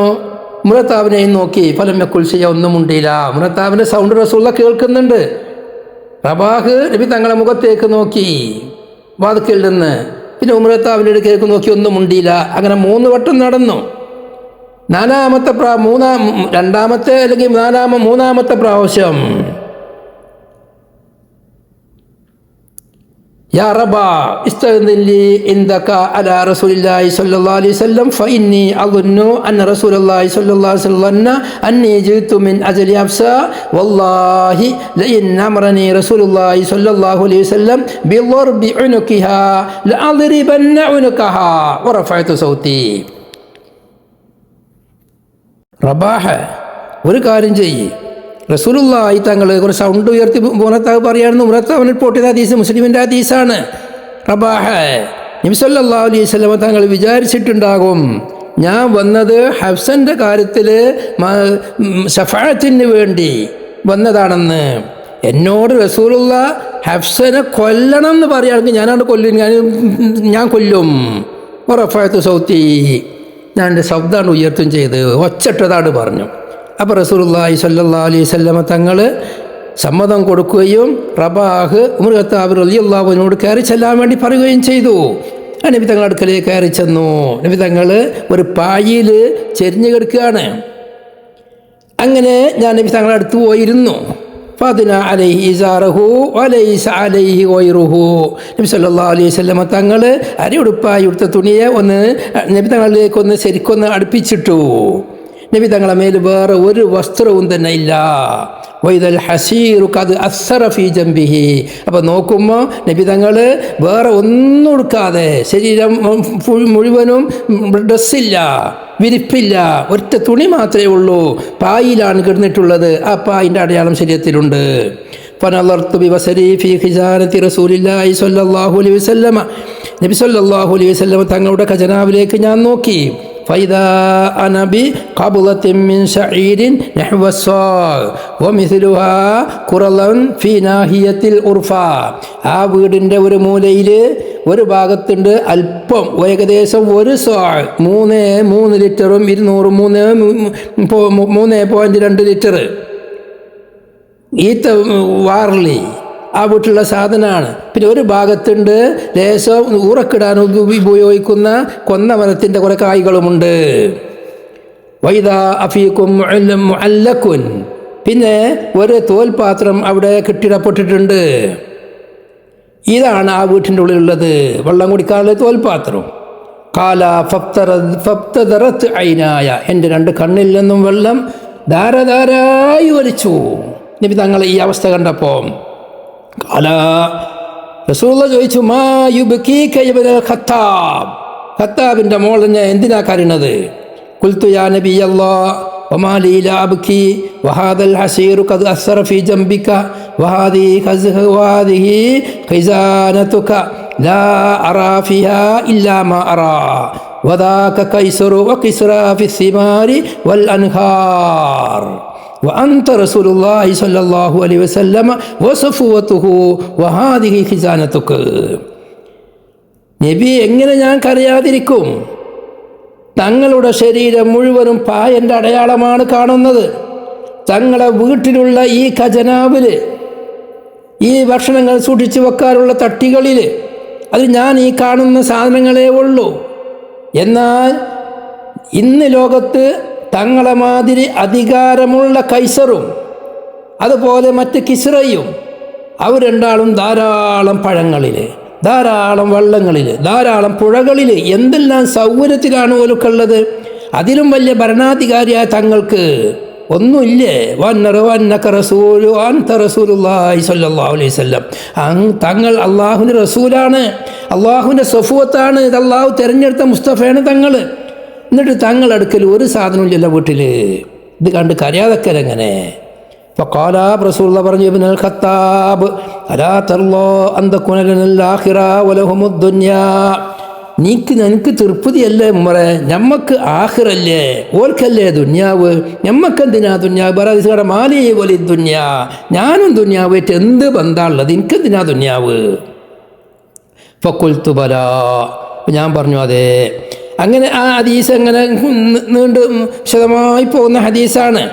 മുറത്താവിനെയും നോക്കി. ഫലം യക്കുൽസിയ, ഒന്നും ഉണ്ടില്ല. മുറത്താവിൻ്റെ സൗണ്ട് റസൂലുള്ള കേൾക്കുന്നുണ്ട്. റബാഹ് നബി തങ്ങളെ മുഖത്തേക്ക് നോക്കി വാതിക്കൽ നിന്ന്, പിന്നെ ഉമറത്താവിൻ്റെ അടുക്കേക്ക് നോക്കി, ഒന്നും ഉണ്ടില്ല. അങ്ങനെ 3 വട്ടം നടന്നു. രണ്ടാമത്തെ അല്ലെങ്കിൽ മൂന്നാമത്തെ പ്രാവശ്യം യാ റബാ ഇസ്തഗ്ദിൻ ലീ ഇൻദക അലാ റസൂലില്ലാഹി സ്വല്ലല്ലാഹു അലൈഹി വസല്ലം ഫഇന്നി അظنു അന്ന റസൂലല്ലാഹി സ്വല്ലല്ലാഹു അലൈഹി വസല്ലം അന്നി ജിതു മിൻ അജ്ലി ഹഫ്സ വല്ലാഹി ലഇൻ അമറനി റസൂലുള്ളാഹി സ്വല്ലല്ലാഹു അലൈഹി വസല്ലം ബിളർബി ഉനുകിഹാ ലഅദ്രിബന്ന ഉനുകഹാ വറഫഅതു സൗതി. റബാഹ്, ഒരു കാര്യം ചെയ്യ്, റസൂലുള്ളാഹി തങ്ങൾ ഒരു സൗണ്ട് ഉയർത്തി മുറത്താവ് പറയാണെന്ന് മുറത്താവിന് റിപ്പോർട്ട് ചെയ്ത ഹദീസ് മുസ്ലിമിൻ്റെ ഹദീസാണ്. റബാഹ്, നബി സല്ലല്ലാഹു അലൈഹി വസല്ലം തങ്ങൾ വിചാരിച്ചിട്ടുണ്ടാകും ഞാൻ വന്നത് ഹഫ്സൻ്റെ കാര്യത്തിൽ ശഫാഅത്തിന് വേണ്ടി വന്നതാണെന്ന്. എന്നോട് റസൂലുള്ള ഹഫ്സനെ കൊല്ലണം എന്ന് പറയുകയാണെങ്കിൽ ഞാനത് കൊല്ലും, ഞാൻ കൊല്ലും. റഫഅതു സൗത്തി, ഞാൻ എൻ്റെ ശബ്ദമാണ് ഉയർത്തും ചെയ്ത് ഒച്ചട്ടതാണ് പറഞ്ഞു. അപ്പോൾ റസൂലുള്ളാഹി സ്വല്ലല്ലാഹു അലൈഹി വസല്ലം തങ്ങൾ സമ്മതം കൊടുക്കുകയും റബാഹ് ഉമർ ഖത്താബ് റളിയല്ലാഹു അൻഹുവിനോട് കയറി ചെല്ലാൻ വേണ്ടി പറയുകയും ചെയ്തു. ആ നബി തങ്ങൾ അടുക്കലേക്ക് കയറി ചെന്നു. നബി തങ്ങൾ ഒരു പായിൽ ചെരിഞ്ഞു കിടക്കുകയാണ്. അങ്ങനെ ഞാൻ നബി തങ്ങളുടെ അടുത്ത് പോയിരുന്നു. ഫാദിന അലൈഹി ഇസാറഹു വലൈസ അലൈഹി ഗൈറുഹു. നബി സല്ലല്ലാഹു അലൈഹി വസല്ലം തങ്ങൾ അരിയുടുപ്പായി ഉടുത്ത തുണിയെ ഒന്ന് നബി തങ്ങളിലേക്ക് ഒന്ന് ശരിക്കൊന്ന് അടുപ്പിച്ചിട്ടു. നബി തങ്ങളെ മേൽ വേറെ ഒരു വസ്ത്രവും തന്നെ ഇല്ല. വൈദൽ ഹസീറു ഖദ് അസ്സറ ഫീ ജംബിഹി. അപ്പോൾ നോക്കുമ്പോൾ നബി തങ്ങൾ വേറെ ഒന്നും എടുക്കാതെ ശരീരം മുഴുവനും ഡ്രസ്സില്ല, വിരിപ്പില്ല, ഒറ്റ തുണി മാത്രമേ ഉള്ളൂ. പായിലാണ് കിടന്നിട്ടുള്ളത്. ആ പായിൻ്റെ അടയാളം ശരീരത്തിലുണ്ട്. ഫനളർതു ബിബസരി ഫീ ഖിസാനത്തി റസൂലില്ലാഹി സ്വല്ലല്ലാഹു അലൈഹി വസല്ലമ. നബി സ്വല്ലല്ലാഹു അലൈഹി വസല്ലമ തങ്ങളുടെ ഖജനാവിലേക്ക് ഞാൻ നോക്കി. ഫൈദാ അന ബി ഖബ്ളത്തിൻ മിൻ ശഈരിൻ നഹ്വ സ്സാ വമിസ്ലുഹാ ഖുറലൻ ഫീ നാഹിയത്തിൽ ഉർഫ. ആ വീടിൻ്റെ ഒരു മൂലയിൽ ഒരു ഭാഗത്തുണ്ട് അല്പം ഏകദേശം ഒരു സ്വാ 3 ലിറ്ററും 3.2 ലിറ്റർ ഈത്ത വാർലി ആ വീട്ടിലുള്ള സാധനമാണ്. പിന്നെ ഒരു ഭാഗത്തുണ്ട് ലേശം ഊറക്കിടാൻ ഉപയോഗിക്കുന്ന കൊന്നമരത്തിൻ്റെ കുറേ കായ്കളുമുണ്ട്. വൈദാ അഫീക്കും മുഅല്ലക്കുൻ. പിന്നെ ഒരു തോൽപാത്രം അവിടെ കെട്ടിടപ്പെട്ടിട്ടുണ്ട്. ഇതാണ് ആ വീട്ടിൻ്റെ ഉള്ളിലുള്ളത്, വെള്ളം കുടിക്കാനുള്ള തോൽപാത്രം. കാല ഫബ്തദറത് ഐനായ. എൻ്റെ 2 കണ്ണിൽ നിന്നും വെള്ളം ധാരധാരായി ഒലിച്ചു നബി തങ്ങൾ ഈ അവസ്ഥ കണ്ടപ്പോൾ. കാല റസൂലുള്ള ചോദിച്ചു, മാ യുബ്കീക ഇബ്നുൽ ഖത്താബ്. ഖത്താബിൻ്റെ മോൾ എന്നെ എന്തിനാ കരയുന്നത്? ഖുൽതു യാ നബിയല്ലാഹ് വമാ ലീ ലാ അബ്കി വഹാദൽ ഹസീറു ഖദ് അസ്സറ ഫീ ജംബിക വഹാദിഹി ഖിസാനതുക ലാ അറാ ഫിഹാ ഇല്ലാ മാ അറാ വദാക കൈസറു വകിസ്റാ ഫിസ്സിമാരി വൽ അൻഹാർ വഅൻത റസൂലുള്ളാഹി സ്വല്ലല്ലാഹു അലൈഹി വസല്ലമ വസഫുവതുഹു വഹാദിഹി ഖിസാനതുക. നബി, എങ്ങനെ ഞാൻ കരയാതിരിക്കും? തങ്ങളുടെ ശരീരം മുഴുവനും പായൻ്റെ അടയാളമാണ് കാണുന്നത്. തങ്ങളെ വീട്ടിലുള്ള ഈ ഖജനാവിൽ, ഈ ഭക്ഷണങ്ങൾ സൂക്ഷിച്ചു വെക്കാനുള്ള തട്ടികളിൽ, അത് ഞാൻ ഈ കാണുന്ന സാധനങ്ങളേ ഉള്ളൂ. എന്നാൽ ഇന്ന് ലോകത്ത് തങ്ങളെ മാതിരി അധികാരമുള്ള കൈസറും അതുപോലെ മറ്റ് കിസ്റയും അവർ രണ്ടാളും ധാരാളം പഴങ്ങളിൽ, ധാരാളം വള്ളങ്ങളിൽ, ധാരാളം പുഴകളിൽ എന്തെല്ലാം സൗകര്യത്തിലാണ് ഓലുക്കുള്ളത്. അതിലും വലിയ ഭരണാധികാരിയായ തങ്ങൾക്ക് ഒന്നുമില്ലേ? തങ്ങൾ അള്ളാഹുവിൻ്റെ റസൂലാണ്, അള്ളാഹുവിൻ്റെ സഫുവത്താണ്, ഇത് അള്ളാഹു തിരഞ്ഞെടുത്ത മുസ്തഫയാണ് തങ്ങൾ. എന്നിട്ട് തങ്ങൾ അടുക്കൽ ഒരു സാധനമില്ലല്ലോ വീട്ടിൽ. ഇത് കണ്ട് കരയാതക്കലെങ്ങനെ? فقال رسول الله പറഞ്ഞു, ابن الخطاب ألا ترضى أن تكون لنا الآخرة ولهم الدنيا. നിനക്ക് തൃപ്തിയല്ലേ ഉമ്മറെ? ഞമ്മക്ക് ആഖിറല്ലേ, ഓർക്കല്ലേ ദുന്യാവ്? ഞമ്മക്കെന്തിനാ ദുന്യാവ്? ബറാദിസ്കട മാലി വലി ദുന്യാ, ഞാനും ദുന്യാവായിട്ട് എന്ത് ബന്ധമുള്ളത്? എനിക്കെന്തിനാ ദുന്യാവ്? ഫഖുൽതു ബലാ. ഞാൻ പറഞ്ഞു അതെ. അങ്ങനെ ആ ഹദീസ് അങ്ങനെ നീണ്ട് വിശദമായി പോകുന്ന ഹദീസാണ്.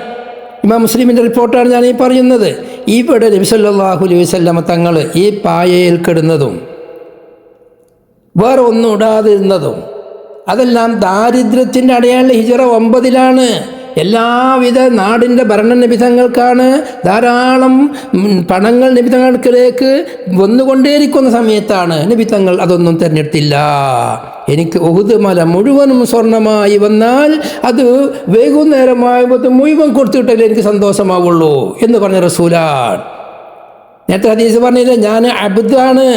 ഇമാം മുസ്ലിമിൻ്റെ റിപ്പോർട്ടാണ് ഞാൻ ഈ പറയുന്നത്. ഇവിടെ നബി സല്ലല്ലാഹു അലൈഹി വസല്ലമ തങ്ങൾ ഈ പായയിൽ കിടന്നതും വേറെ ഒന്നും ഇടാതിരുന്നതും അതെല്ലാം ദാരിദ്ര്യത്തിൻ്റെ അടയാളം. ഹിജറ 9 എല്ലാവിധ നാടിൻ്റെ ഭരണ നിബിധങ്ങൾക്കാണ്. ധാരാളം പണങ്ങൾ നിബിധങ്ങൾക്കിലേക്ക് വന്നുകൊണ്ടേയിരിക്കുന്ന സമയത്താണ് നിബിധങ്ങൾ അതൊന്നും തിരഞ്ഞെടുത്തില്ല. എനിക്ക് ഉഹുദ് മല മുഴുവനും സ്വർണമായി വന്നാൽ അത് വൈകുന്നേരമായപ്പോൾ മുഴുവൻ കൊടുത്തിട്ടല്ലേ എനിക്ക് സന്തോഷമാവുള്ളൂ എന്ന് പറഞ്ഞ റസൂലാണ്. നേരത്തെ ഹദീസ് പറഞ്ഞില്ല, ഞാൻ അബ്ദാണ്,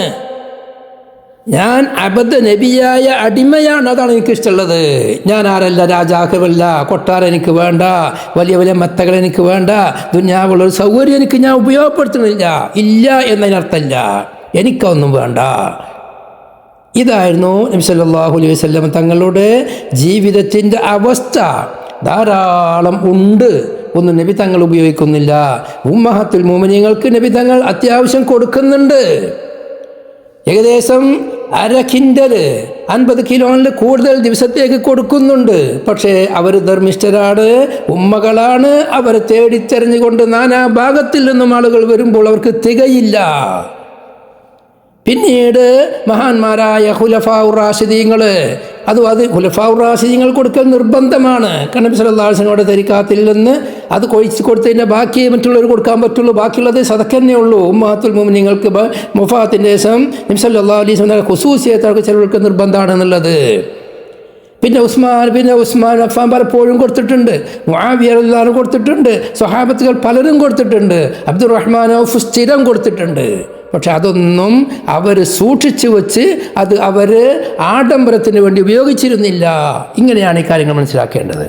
ഞാൻ അബദ്ധ നബിയായ അടിമയാണ്, അതാണ് എനിക്കിഷ്ടമുള്ളത്. ഞാൻ ആരല്ല, രാജാക്കല്ല, കൊട്ടാരം എനിക്ക് വേണ്ട, വലിയ വലിയ മെത്തകൾ എനിക്ക് വേണ്ട, ദുന്യാവുള്ളൊരു സൗകര്യം എനിക്ക് ഞാൻ ഉപയോഗപ്പെടുത്തുന്നില്ല, ഇല്ല എന്നതിനർത്ഥമല്ല, എനിക്കൊന്നും വേണ്ട. ഇതായിരുന്നു നബി സല്ലല്ലാഹു അലൈഹി വസല്ലം തങ്ങളുടെ ജീവിതത്തിൻ്റെ അവസ്ഥ. ധാരാളം ഉണ്ട്, ഒന്നും നബി തങ്ങൾ ഉപയോഗിക്കുന്നില്ല. ഉമ്മഹാത്തുൽ മുഅ്മിനീങ്ങൾക്ക് നബി തങ്ങൾ അത്യാവശ്യം കൊടുക്കുന്നുണ്ട്. ഏകദേശം 1/2 കിൻഡൽ 50 കിലോയിൽ കൂടുതൽ ദിവസത്തേക്ക് കൊടുക്കുന്നുണ്ട്. പക്ഷേ അവർ ധർമ്മിഷ്ഠരാണ്, ഉമ്മകളാണ്. അവരെ തേടിത്തെരഞ്ഞുകൊണ്ട് നാനാ ഭാഗത്തിൽ നിന്നും ആളുകൾ വരുമ്പോൾ അവർക്ക് തികയില്ല. പിന്നീട് മഹാന്മാരായ ഖുലഫാഉർ റാഷിദീങ്ങൾ, അത് ഖുലഫാഉർ റാഷിദീങ്ങൾ കൊടുക്കൽ നിർബന്ധമാണ്. കാരണം നബി സല്ലല്ലാഹു അലൈഹി വസല്ലമയുടെ തരീഖത്തിൽ നിന്ന് അത് കൊഴിച്ച് കൊടുത്തതിൻ്റെ ബാക്കി മറ്റുള്ളവർ കൊടുക്കാൻ പറ്റുള്ളൂ. ബാക്കിയുള്ളത് സദഖ തന്നെ ഉള്ളൂ. ഉമ്മഹാത്തുൽ മുഅ്മിനീങ്ങൾക്ക് വഫാത്തിൻ്റെ ശേഷം നബി സല്ലല്ലാഹു അലൈഹി വസല്ലം ഖുസൂസിയത്ത് ചിലർക്ക് നിർബന്ധമാണെന്നുള്ളത്. പിന്നെ ഉസ്മാൻ അഫ്ഫാൻ പലപ്പോഴും കൊടുത്തിട്ടുണ്ട്, മുആവിയ റളിയല്ലാഹു അൻഹു കൊടുത്തിട്ടുണ്ട്, സ്വഹാബത്തുകൾ പലരും കൊടുത്തിട്ടുണ്ട്, അബ്ദുറഹ്മാൻ ഔഫ് സ്ഥിരം കൊടുത്തിട്ടുണ്ട്. പക്ഷെ അതൊന്നും അവർ സൂക്ഷിച്ചു വച്ച് അത് അവർ ആഡംബരത്തിന് വേണ്ടി ഉപയോഗിച്ചിരുന്നില്ല. ഇങ്ങനെയാണ് ഈ കാര്യങ്ങൾ മനസ്സിലാക്കേണ്ടത്.